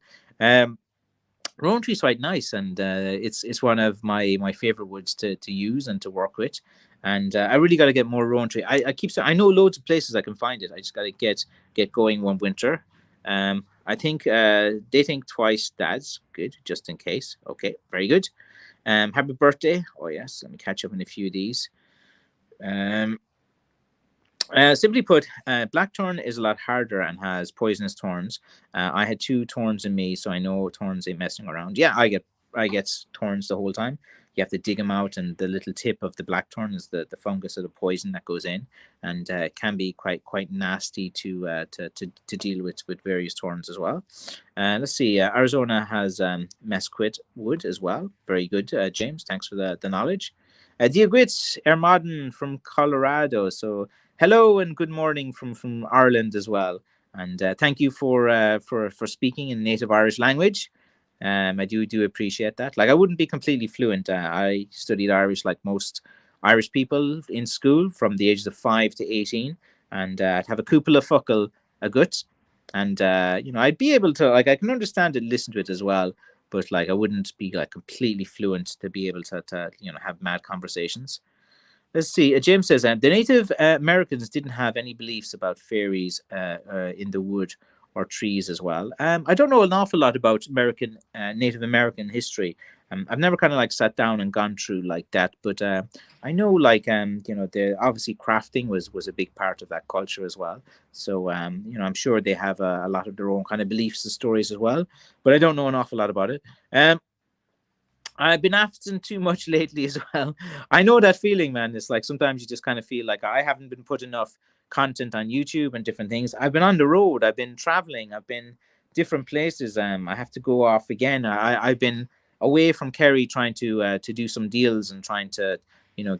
Rowan tree is quite nice, and it's one of my favorite woods to use and to work with. And I really got to get more rowan tree. I keep saying I know loads of places I can find it. I just got to get going one winter. I think they think twice, Dad's good, just in case. Okay, very good. Happy birthday! Oh yes, let me catch up on a few of these. Um, simply put, blackthorn is a lot harder and has poisonous thorns. I had two thorns in me, so I know thorns ain't messing around. Yeah, I get thorns the whole time. You have to dig them out, and the little tip of the blackthorn is the fungus or the poison that goes in, and it can be quite nasty to deal with various thorns as well. Let's see. Arizona has mesquite wood as well. Very good, James. Thanks for the knowledge. Diagwitz Ermaden from Colorado. So hello and good morning from Ireland as well, and thank you for speaking in native Irish language. I do appreciate that. Like I wouldn't be completely fluent. I studied Irish like most Irish people in school from the ages of 5 to 18, and I'd have a couple of fuckle a gut, and I'd be able to like I can understand it, listen to it as well, but like I wouldn't be like completely fluent to be able to have mad conversations. Let's see. James says the Native Americans didn't have any beliefs about fairies in the wood or trees as well. I don't know an awful lot about Native American history. I've never kind of like sat down and gone through like that, but I know like the obviously crafting was a big part of that culture as well. So I'm sure they have a lot of their own kind of beliefs and stories as well, but I don't know an awful lot about it. I've been absent too much lately as well. I know that feeling, man. It's like sometimes you just kind of feel like I haven't been put enough content on YouTube and different things. I've been on the road. I've been traveling. I've been different places. I have to go off again. I've been away from Kerry trying to do some deals and trying to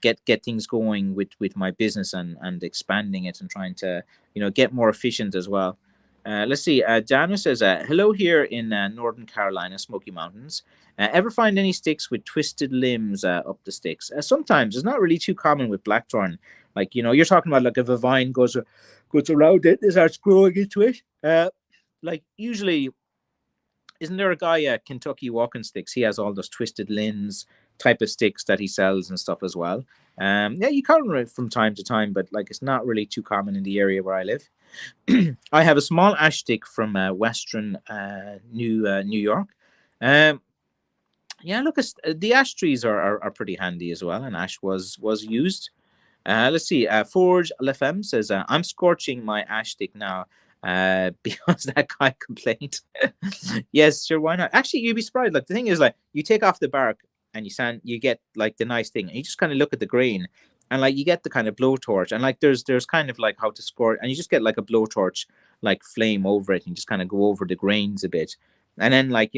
get things going with my business and expanding it and trying to get more efficient as well. Let's see. Dana says, hello here in Northern Carolina, Smoky Mountains. Ever find any sticks with twisted limbs up the sticks? Sometimes. It's not really too common with blackthorn. Like, you're talking about like if a vine goes around it, it starts growing into it. Like usually, isn't there a guy at Kentucky Walking Sticks? He has all those twisted limbs type of sticks that he sells and stuff as well. Yeah, you can run it from time to time, but like it's not really too common in the area where I live. I have a small ash stick from Western New York. Yeah, look, the ash trees are pretty handy as well, and ash was used. Let's see. Forge LFM says, I'm scorching my ash stick now because that guy complained. Yes, sure, why not? Actually, you'd be surprised. Like, the thing is, like, you take off the bark and you get like the nice thing. And you just kind of look at the grain and like you get the kind of blowtorch. And like there's kind of like how to score, and you just get like a blowtorch like flame over it and just kind of go over the grains a bit. And then like,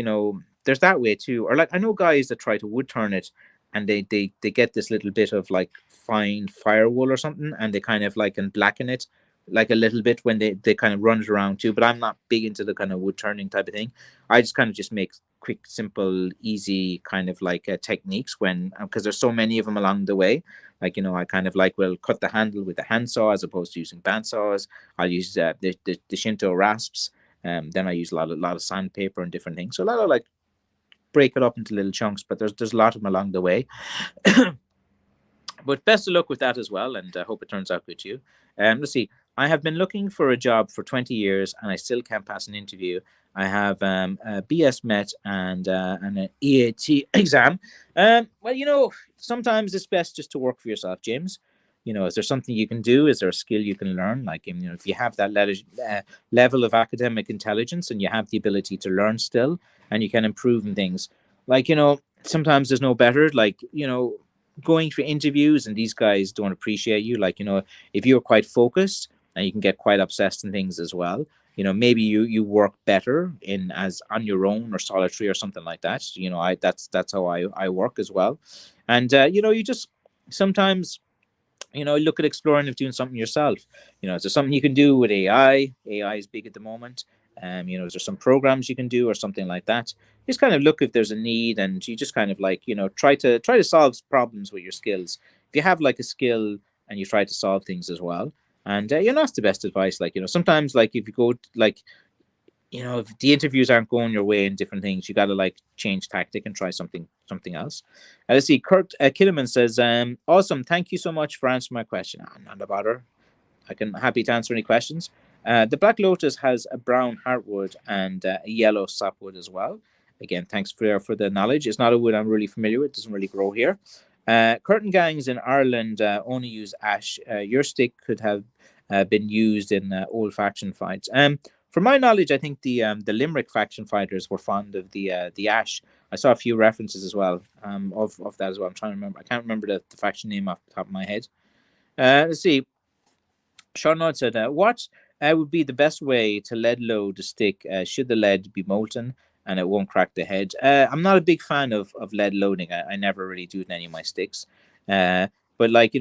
there's that way too. Or like I know guys that try to wood turn it and they get this little bit of like fine firewool or something, and they kind of like can blacken it like a little bit when they kind of run it around too. But I'm not big into the kind of wood turning type of thing. I just kind of just make quick, simple, easy kind of like techniques when, because there's so many of them along the way. Like, I kind of like will cut the handle with the handsaw as opposed to using bandsaws. I'll use the Shinto rasps. Then I use a lot of sandpaper and different things. So a lot of like break it up into little chunks, but there's a lot of them along the way. But best of luck with that as well, and I hope it turns out good to you. Let's see. I have been looking for a job for 20 years, and I still can't pass an interview. I have a BS Met and an EAT exam. Well, sometimes it's best just to work for yourself, James. Is there something you can do? Is there a skill you can learn? Like, if you have that level of academic intelligence and you have the ability to learn still, and you can improve in things, like, sometimes there's no better. Like, going for interviews and these guys don't appreciate you. Like, if you're quite focused and you can get quite obsessed in things as well, maybe you work better in as on your own or solitary or something like that. That's how I work as well. And you just sometimes look at exploring of doing something yourself. Is there something you can do with AI is big at the moment. Is there some programs you can do or something like that? Just kind of look if there's a need, and you just kind of like, try to solve problems with your skills. If you have like a skill and you try to solve things as well. And that's the best advice. Like, sometimes like if you go like, if the interviews aren't going your way and different things, you got to like change tactic and try something else. Let's see. Kurt Kinnaman says, awesome. Thank you so much for answering my question. Not a bother. Happy to answer any questions. The Black Lotus has a brown heartwood and a yellow sapwood as well. Again, thanks for the knowledge. It's not a wood I'm really familiar with. It doesn't really grow here. Curtain gangs in Ireland only use ash. Your stick could have been used in old faction fights. From my knowledge, I think the Limerick faction fighters were fond of the ash. I saw a few references as well of that as well. I'm trying to remember. I can't remember the faction name off the top of my head. Let's see. Sean Nod said, what would be the best way to lead load the stick? Should the lead be molten and it won't crack the head? I'm not a big fan of lead loading. I never really do it in any of my sticks. But like,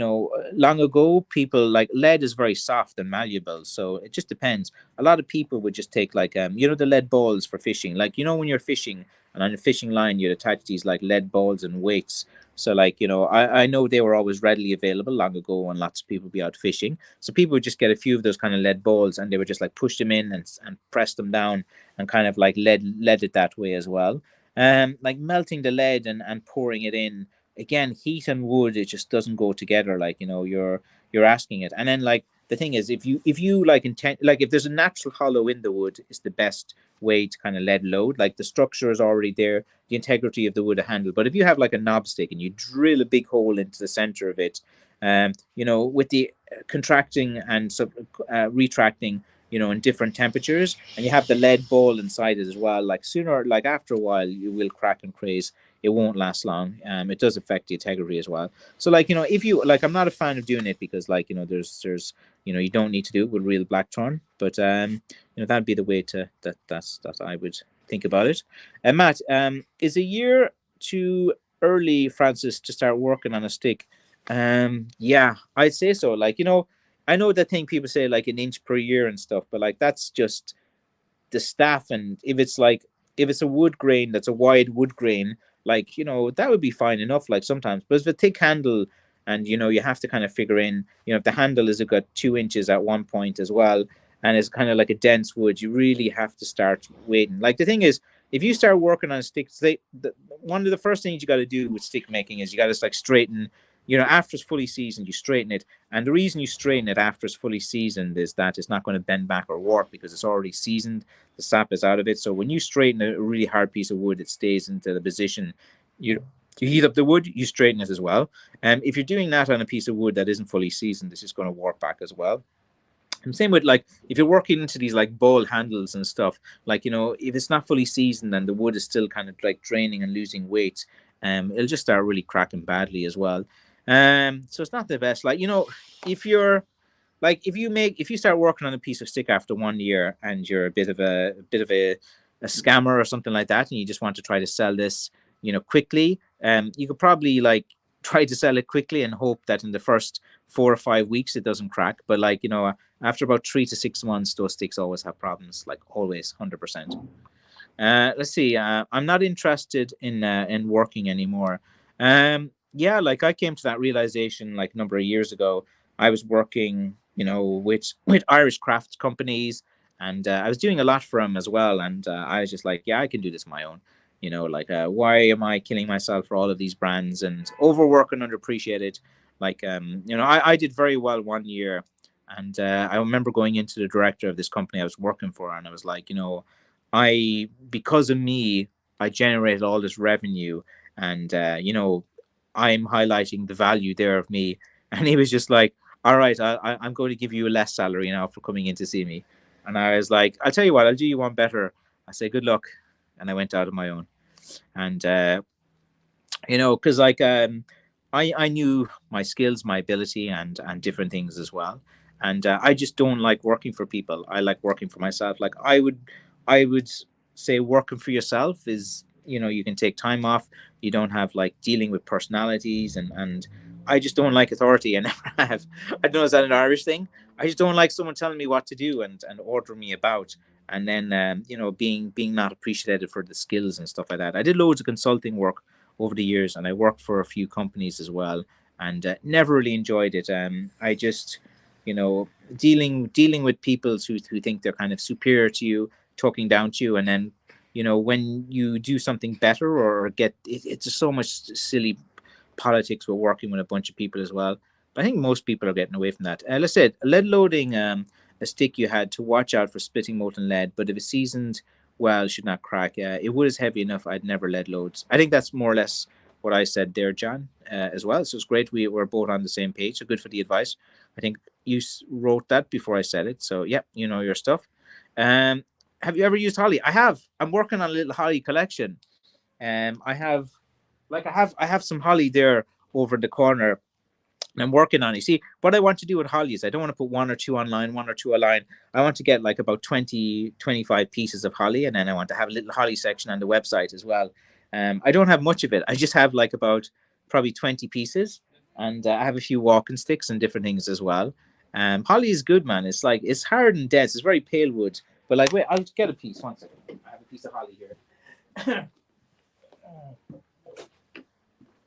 long ago, people like lead is very soft and malleable. So it just depends. A lot of people would just take like, the lead balls for fishing. Like, when you're fishing and on a fishing line, you'd attach these like lead balls and weights. So like, I know they were always readily available long ago when lots of people be out fishing. So people would just get a few of those kind of lead balls and they would just like push them in and press them down and kind of like lead it that way as well. Like melting the lead and pouring it in. Again, heat and wood, it just doesn't go together. Like, you're asking it. And then like the thing is, if you like intent, like if there's a natural hollow in the wood, it's the best way to kind of lead load. Like the structure is already there, the integrity of the wood handle. But if you have like a knob stick and you drill a big hole into the center of it, with the contracting and retracting, in different temperatures, and you have the lead ball inside it as well, like sooner, like after a while, you will crack and craze. It won't last long. It does affect the integrity as well. So like, if you like, I'm not a fan of doing it because like, there's you don't need to do it with real blackthorn, but that'd be the way that I would think about it. And Matt, is a year too early, Francis, to start working on a stick? Yeah, I'd say so. Like, I know that thing people say like an inch per year and stuff, but like that's just the staff. And if it's a wood grain that's a wide wood grain, like, that would be fine enough, like sometimes. But if it's a thick handle and you have to kind of figure in, if the handle is got 2 inches at one point as well, and it's kind of like a dense wood, you really have to start waiting. Like the thing is, if you start working on sticks, one of the first things you got to do with stick making is you got to like straighten. After it's fully seasoned, you straighten it. And the reason you straighten it after it's fully seasoned is that it's not going to bend back or warp because it's already seasoned. The sap is out of it. So when you straighten a really hard piece of wood, it stays into the position. You heat up the wood, you straighten it as well. If you're doing that on a piece of wood that isn't fully seasoned, it's just going to warp back as well. And same with like if you're working into these like bowl handles and stuff, like if it's not fully seasoned and the wood is still kind of like draining and losing weight, it'll just start really cracking badly as well. So it's not the best. Like if you're like if you start working on a piece of stick after 1 year and you're a scammer or something like that, and you just want to try to sell this quickly, you could probably like try to sell it quickly and hope that in the first 4 or 5 weeks it doesn't crack. But like after about 3 to 6 months, those sticks always have problems, like always, 100%. Let's see. I'm not interested in working anymore. Yeah, like I came to that realization like a number of years ago. I was working, with Irish crafts companies, and I was doing a lot for them as well. And I was just like, yeah, I can do this on my own. Like why am I killing myself for all of these brands and overwork and underappreciated? Like, I did very well 1 year, and I remember going into the director of this company I was working for, and I was like, because of me, I generated all this revenue, and I'm highlighting the value there of me. And he was just like, "All right, I'm going to give you a less salary now for coming in to see me." And I was like, "I'll tell you what, I'll do you one better." I say, "Good luck," and I went out on my own. And because like I knew my skills, my ability, and different things as well. And I just don't like working for people. I like working for myself. Like I would say working for yourself is, you can take time off. You don't have like dealing with personalities, and I just don't like authority. I never have. I don't know, is that an Irish thing? I just don't like someone telling me what to do and ordering me about, and then being not appreciated for the skills and stuff like that. I did loads of consulting work over the years, and I worked for a few companies as well, and never really enjoyed it. I just, dealing with people who think they're kind of superior to you, talking down to you, and then when you do something better or get it's just so much silly politics with working with a bunch of people as well. But I think most people are getting away from that. Let's say lead loading, a stick you had to watch out for splitting molten lead, but if it's seasoned well, it should not crack. It wood is heavy enough. I'd never lead loads. I think that's more or less what I said there, John, as well. So it's great we were both on the same page. So good for the advice. I think you wrote that before I said it. So yeah, you know your stuff. Have you ever used holly? I have. I'm working on a little holly collection. I have some holly there over the corner, and I'm working on it. See, what I want to do with holly is I don't want to put one or two online, one or two online. I want to get like about 20, 25 pieces of holly, and then I want to have a little holly section on the website as well. I don't have much of it. I just have like about probably 20 pieces, and I have a few walking sticks and different things as well. Holly is good, man. It's like it's hard and dense. It's very pale wood, but like wait, I'll get a piece. One second. I have a piece of holly here.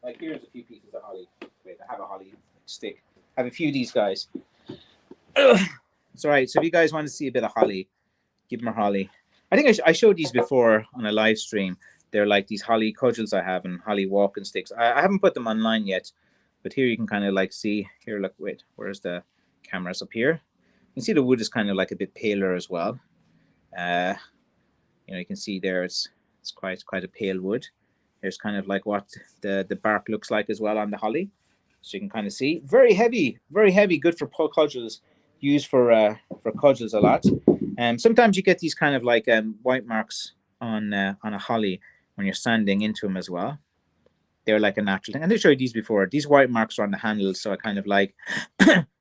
Like here's a few pieces of holly. Wait, I have a holly stick. I have a few of these guys. It's all right. So if you guys want to see a bit of holly, give them a holly. I think I showed these before on a live stream. They're like these holly cudgels I have and holly walking sticks. I haven't put them online yet, but here you can kind of like see. Here, look, wait, where's the cameras up here? You can see the wood is kind of like a bit paler as well. You can see there it's quite a pale wood. Here's kind of like what the bark looks like as well on the holly. So you can kind of see very heavy, good for cudgels, used for cudgels a lot. Sometimes you get these kind of like white marks on a holly when you're sanding into them as well. They're like a natural thing, and they showed these before. These white marks are on the handles, so I kind of like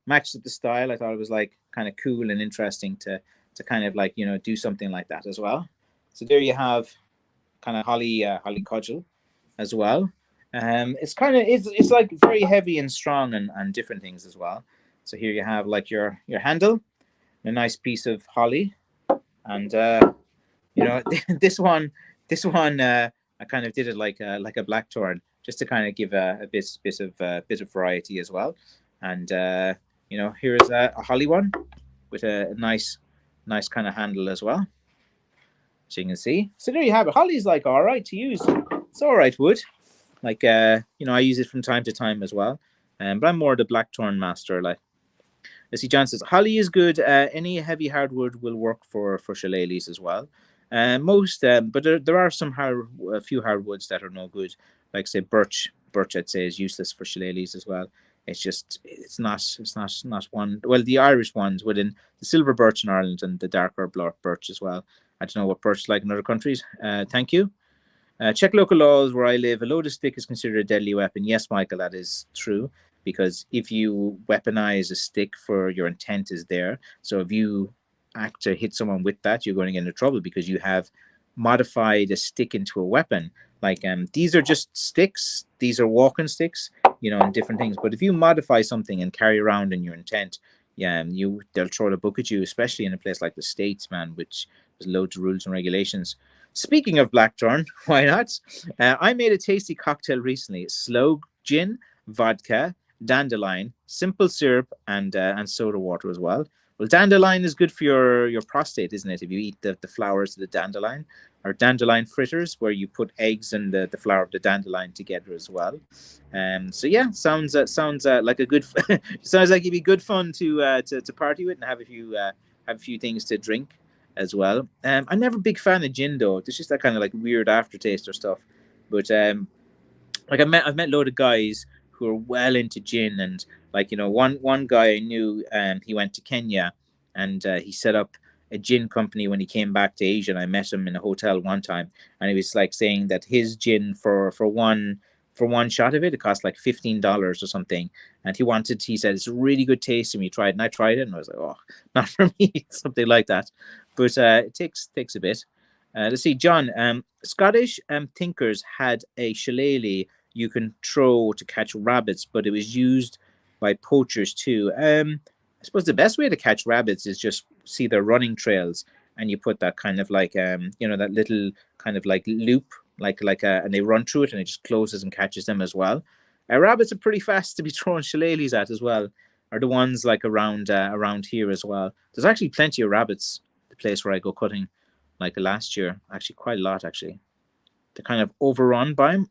matched with the style. I thought it was like kind of cool and interesting to kind of like do something like that as well. So there you have kind of holly cudgel as well. It's like very heavy and strong and different things as well. So here you have like your handle, a nice piece of holly, and this one I kind of did it like a blackthorn just to kind of give a bit of variety as well. And here is a holly one with a nice kind of handle as well. So you can see. So there you have it. Holly is like all right to use. It's all right wood. Like I use it from time to time as well. But I'm more the blackthorn master. Like, let's see, John says holly is good. Any heavy hardwood will work for shillelaghs as well. But there are a few hardwoods that are no good. like say birch. Birch, I'd say, is useless for shillelaghs as well. It's not one. Well, the Irish ones within the silver birch in Ireland and the darker birch as well. I don't know what birch is like in other countries. Thank you. Check local laws where I live. A loaded stick is considered a deadly weapon. Yes, Michael, that is true. Because if you weaponize a stick for your intent is there. So if you act to hit someone with that, you're going to get into trouble because you have modified a stick into a weapon. Like these are just sticks. These are walking sticks, and different things. But if you modify something and carry around in your intent, yeah, they'll throw the book at you, especially in a place like the States, man, which there's loads of rules and regulations. Speaking of blackthorn, why not? I made a tasty cocktail recently: sloe gin, vodka, dandelion, simple syrup, and soda water as well. Well, dandelion is good for your prostate, isn't it? If you eat the flowers of the dandelion, or dandelion fritters, where you put eggs and the flower of the dandelion together as well. So yeah, sounds like a good. Sounds like it'd be good fun to party with and have a few things to drink as well. I'm never a big fan of gin though. It's just that kind of like weird aftertaste or stuff. But like I've met a load of guys who are well into gin, and like one guy I knew, he went to Kenya, and he set up a gin company when he came back to Asia. And I met him in a hotel one time, and he was like saying that his gin for one shot of it cost like $15 or something, and he said it's a really good taste, and we tried, and I tried it, and I was like, oh, not for me, something like that. But it takes a bit. Let's see, John. Scottish thinkers had a shillelagh you can throw to catch rabbits, but it was used by poachers too. I suppose the best way to catch rabbits is just see their running trails, and you put that kind of like that little kind of like loop, and they run through it, and it just closes and catches them as well. Rabbits are pretty fast to be throwing shillelaghs at as well. Are the ones like around here as well. There's actually plenty of rabbits. The place where I go cutting, like last year, actually quite a lot actually. They're kind of overrun by them.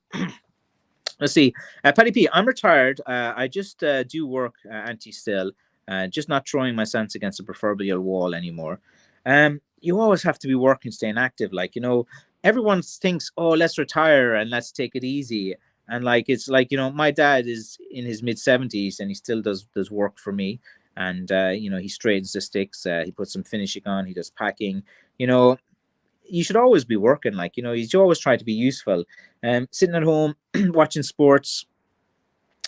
Let's see. Paddy P, I'm retired. I just do work anti still, just not throwing my sense against the proverbial wall anymore. You always have to be working, staying active. Like, everyone thinks, oh, let's retire and let's take it easy. And like, it's like, my dad is in his mid 70s and he still does work for me. And, he straightens the sticks. He puts some finishing on. He does packing. You should always be working. Like, you should always try to be useful. Sitting at home watching sports,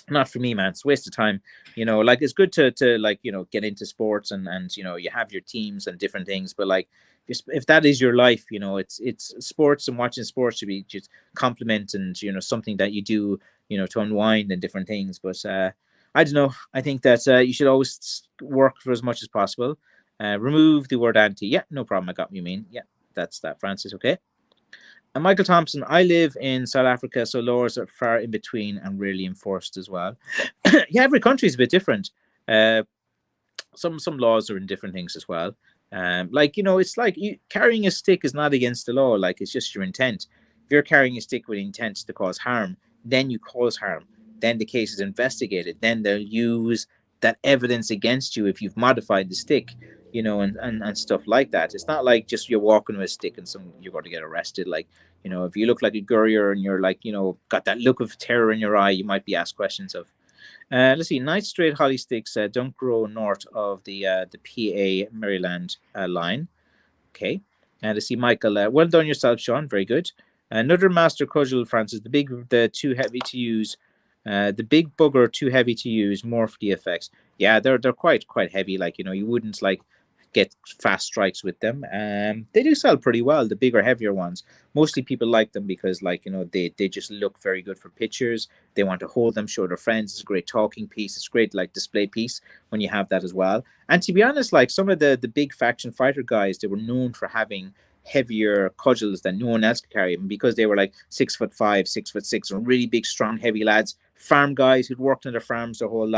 not for me, man. It's a waste of time. Like it's good to like get into sports and you have your teams and different things. But like if that is your life, it's sports, and watching sports should be just compliment and something that you do to unwind and different things. But I don't know. I think that you should always work for as much as possible. Remove the word anti. Yeah, no problem. I got what you mean. Yeah, that's that, Francis. Okay. And Michael Thompson, I live in South Africa, so laws are far in between and rarely enforced as well. Yeah, every country is a bit different. Some laws are in different things as well. It's like carrying a stick is not against the law. Like, it's just your intent. If you're carrying a stick with intent to cause harm, then you cause harm. Then the case is investigated. Then they'll use that evidence against you if you've modified the stick. And stuff like that. It's not like just you're walking with a stick and you're going to get arrested. Like, if you look like a courier and you're like, got that look of terror in your eye, you might be asked questions of. Let's see. Nice straight holly sticks don't grow north of the PA Maryland line. Okay. And let's see, Michael. Well done yourself, Sean. Very good. Another master cudgel, Francis. The too heavy to use. The big bugger too heavy to use. More for the effects. Yeah, they're quite heavy. Like, you wouldn't like get fast strikes with them. They do sell pretty well, the bigger, heavier ones. Mostly people like them because, like, they just look very good for pictures. They want to hold them, show their friends. It's a great talking piece. It's a great like display piece when you have that as well. And to be honest, like some of the big faction fighter guys, they were known for having heavier cudgels than no one else could carry them because they were like 6'5", 6'6", and really big, strong, heavy lads. Farm guys who'd worked on their farms their whole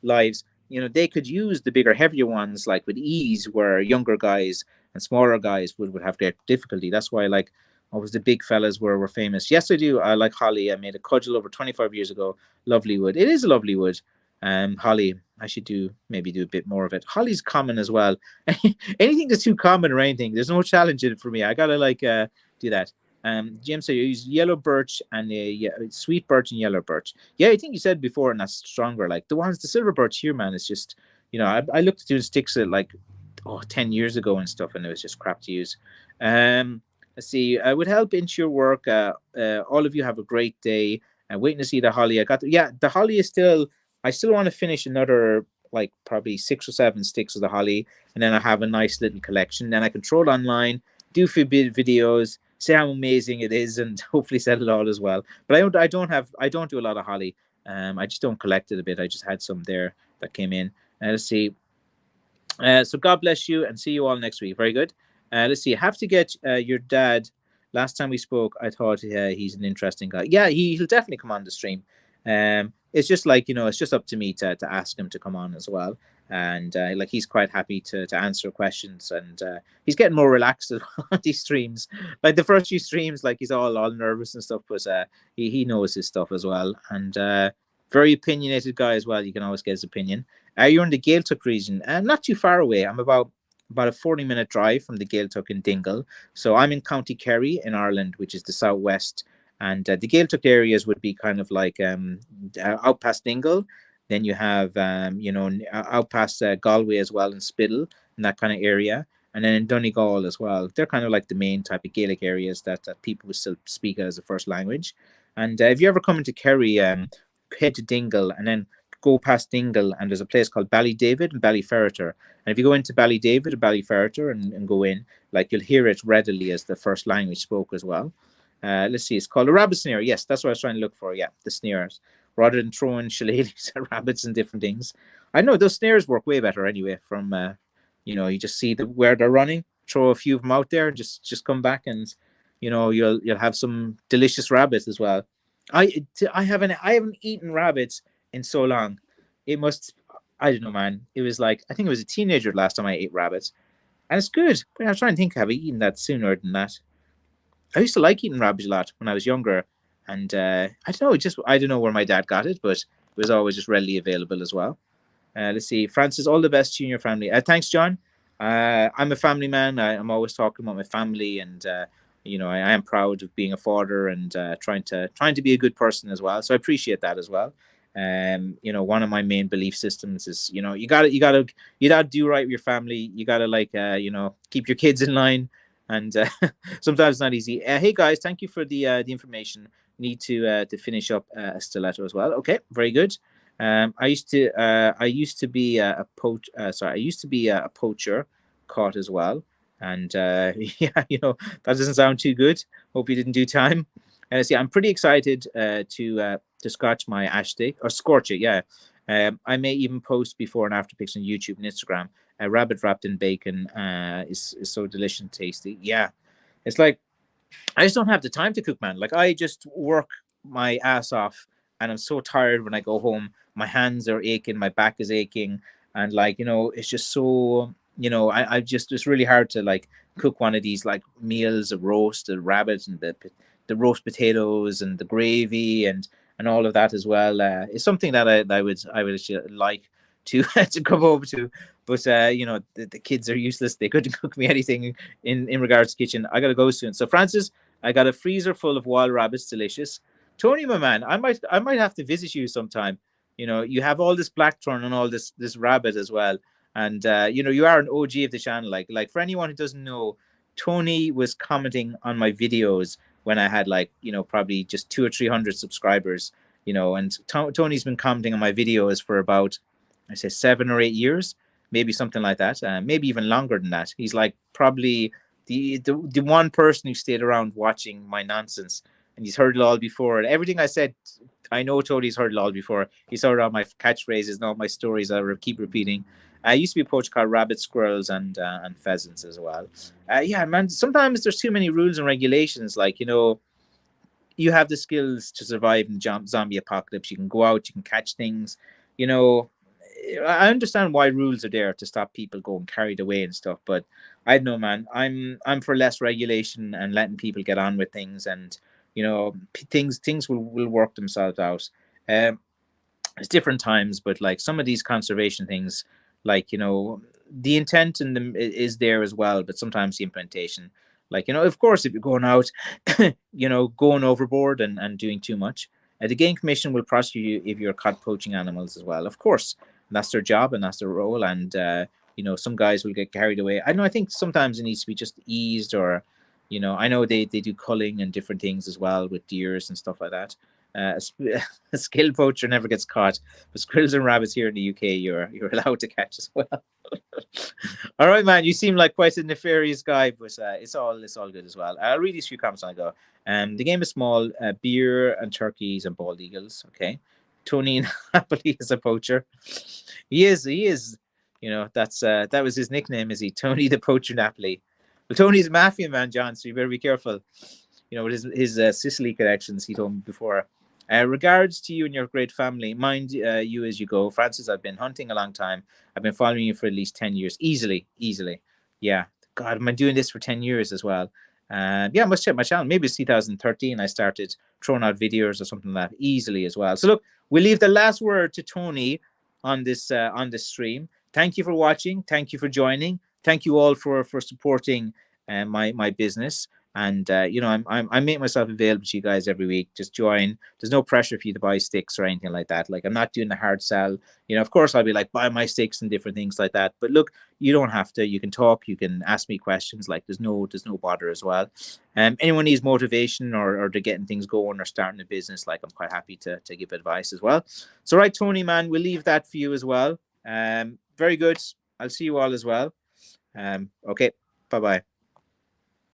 lives. They could use the bigger, heavier ones like with ease, where younger guys and smaller guys would have great difficulty. That's why, like, always the big fellas were famous. Yes, I do. I like holly. I made a cudgel over 25 years ago. Lovely wood. It is a lovely wood. Holly, I should maybe do a bit more of it. Holly's common as well. Anything that's too common or anything, there's no challenge in it for me. I gotta do that. Jim said you use yellow birch and sweet birch and yellow birch. Yeah, I think you said before, and that's stronger. Like the silver birch here, man, is just, I looked at doing sticks at like 10 years ago and stuff, and it was just crap to use. Um, let's see. I would help into your work. All of you have a great day. Waiting to see the holly. The holly is still. I still want to finish another like probably 6 or 7 sticks of the holly, and then I have a nice little collection. Then I can throw it online, do a few videos, say how amazing it is, and hopefully sell it all as well. But I don't do a lot of holly. I just don't collect it a bit. I just had some there that came in. Let's see. So God bless you and see you all next week. Very good. Let's see. I have to get your dad. Last time we spoke, I thought he's an interesting guy. Yeah, he'll definitely come on the stream. It's just like it's just up to me to ask him to come on as well. And like he's quite happy to answer questions, and he's getting more relaxed on these streams. Like the first few streams, like he's all nervous and stuff, but he knows his stuff as well, and very opinionated guy as well. You can always get his opinion. You're in the Gaeltacht region, and not too far away. I'm about a 40-minute drive from the Gaeltacht in Dingle. So I'm in County Kerry in Ireland, which is the southwest. And the Gaeltacht areas would be kind of like out past Dingle. Then you have, out past Galway as well, and Spiddle, in that kind of area. And then in Donegal as well. They're kind of like the main type of Gaelic areas that people would still speak as a first language. And if you ever come into Kerry, head to Dingle and then go past Dingle, and there's a place called Ballydavid and Ballyferreter. And if you go into Ballydavid or Ballyferreter and go in, like you'll hear it readily as the first language spoke as well. Let's see, it's called a rabbit snare. Yes, that's what I was trying to look for. Yeah, the snares. Rather than throwing shillelaghs at rabbits and different things. I know those snares work way better anyway. From you just see where they're running, throw a few of them out there, and just come back, and you'll have some delicious rabbits as well. I haven't eaten rabbits in so long. It must, I don't know, man. It was like, I think it was a teenager last time I ate rabbits. And it's good. But I was trying to think, have I eaten that sooner than that? I used to like eating rabbits a lot when I was younger. And I don't know, I don't know where my dad got it, but it was always just readily available as well. Let's see. Francis, all the best to you and your family. Thanks, John. I'm a family man. I'm always talking about my family, and I am proud of being a father, and trying to be a good person as well. So I appreciate that as well. One of my main belief systems is, you gotta do right with your family. You gotta keep your kids in line, and sometimes it's not easy. Hey guys, thank you for the information. Need to finish up a stiletto as well. Okay, very good. I used to be a poacher, caught as well, and yeah, that doesn't sound too good. Hope you didn't do time. And see, I'm pretty excited to scratch my ash stick or scorch it. Yeah, I may even post before and after pics on YouTube and Instagram. A rabbit wrapped in bacon is so delicious and tasty. Yeah, it's like I just don't have the time to cook, man. Like I just work my ass off, and I'm so tired when I go home. My hands are aching, my back is aching, and it's just so I just it's really hard to like cook one of these like meals, a roast, a rabbit, and the roast potatoes and the gravy and all of that as well. It's something that I would actually like to to come over to, but the kids are useless. They couldn't cook me anything in regards to kitchen. I gotta go soon. So Francis, I got a freezer full of wild rabbits, delicious. Tony, my man, I might have to visit you sometime. You have all this blackthorn and all this rabbit as well, and you are an OG of the channel. Like for anyone who doesn't know, Tony was commenting on my videos when I had probably just 200 or 300 subscribers. And Tony's been commenting on my videos for about, I say, 7 or 8 years, maybe something like that, maybe even longer than that. He's like probably the one person who stayed around watching my nonsense, and he's heard it all before. And everything I said, I know Tony's heard it all before. He's heard all my catchphrases and all my stories I keep repeating. I used to be a poacher, called rabbits, squirrels, and pheasants as well. Yeah, man. Sometimes there's too many rules and regulations. Like you have the skills to survive in zombie apocalypse. You can go out, you can catch things. I understand why rules are there to stop people going carried away and stuff, but I don't know, man. I'm for less regulation and letting people get on with things, and things will work themselves out. It's different times, but like some of these conservation things, like the intent in them is there as well, but sometimes the implementation. Like, of course, if you're going out, going overboard and doing too much, the game commission will prosecute you if you're caught poaching animals as well. Of course, that's their job and that's their role. And some guys will get carried away. I know. I think sometimes it needs to be just eased, or I know they do culling and different things as well with deers and stuff like that. A skilled poacher never gets caught, but squirrels and rabbits here in the UK, you're allowed to catch as well. All right, man. You seem like quite a nefarious guy, but it's all good as well. I'll read these few comments and I go. The game is small. Beer and turkeys and bald eagles. Okay. Tony Napoli is a poacher. He is. He is. That was his nickname. Is he Tony the Poacher Napoli? Well, Tony's a mafia man, John. So you better be careful. With his Sicily connections, he told me before. Regards to you and your great family. Mind you as you go. Francis, I've been hunting a long time. I've been following you for at least 10 years. Easily. Yeah. God, am I doing this for 10 years as well? Yeah, I must check my channel. Maybe it's 2013 I started throwing out videos or something like that. Easily as well. So look, we'll leave the last word to Tony on this stream. Thank you for watching. Thank you for joining. Thank you all for supporting my business. And I make myself available to you guys every week. Just join. There's no pressure for you to buy sticks or anything like that. Like, I'm not doing the hard sell. Of course I'll be like, buy my sticks and different things like that. But look, you don't have to. You can talk. You can ask me questions. Like, there's no bother as well. Anyone needs motivation or to getting things going or starting a business, like, I'm quite happy to give advice as well. So right, Tony, man, we'll leave that for you as well. Very good. I'll see you all as well. Okay. Bye bye.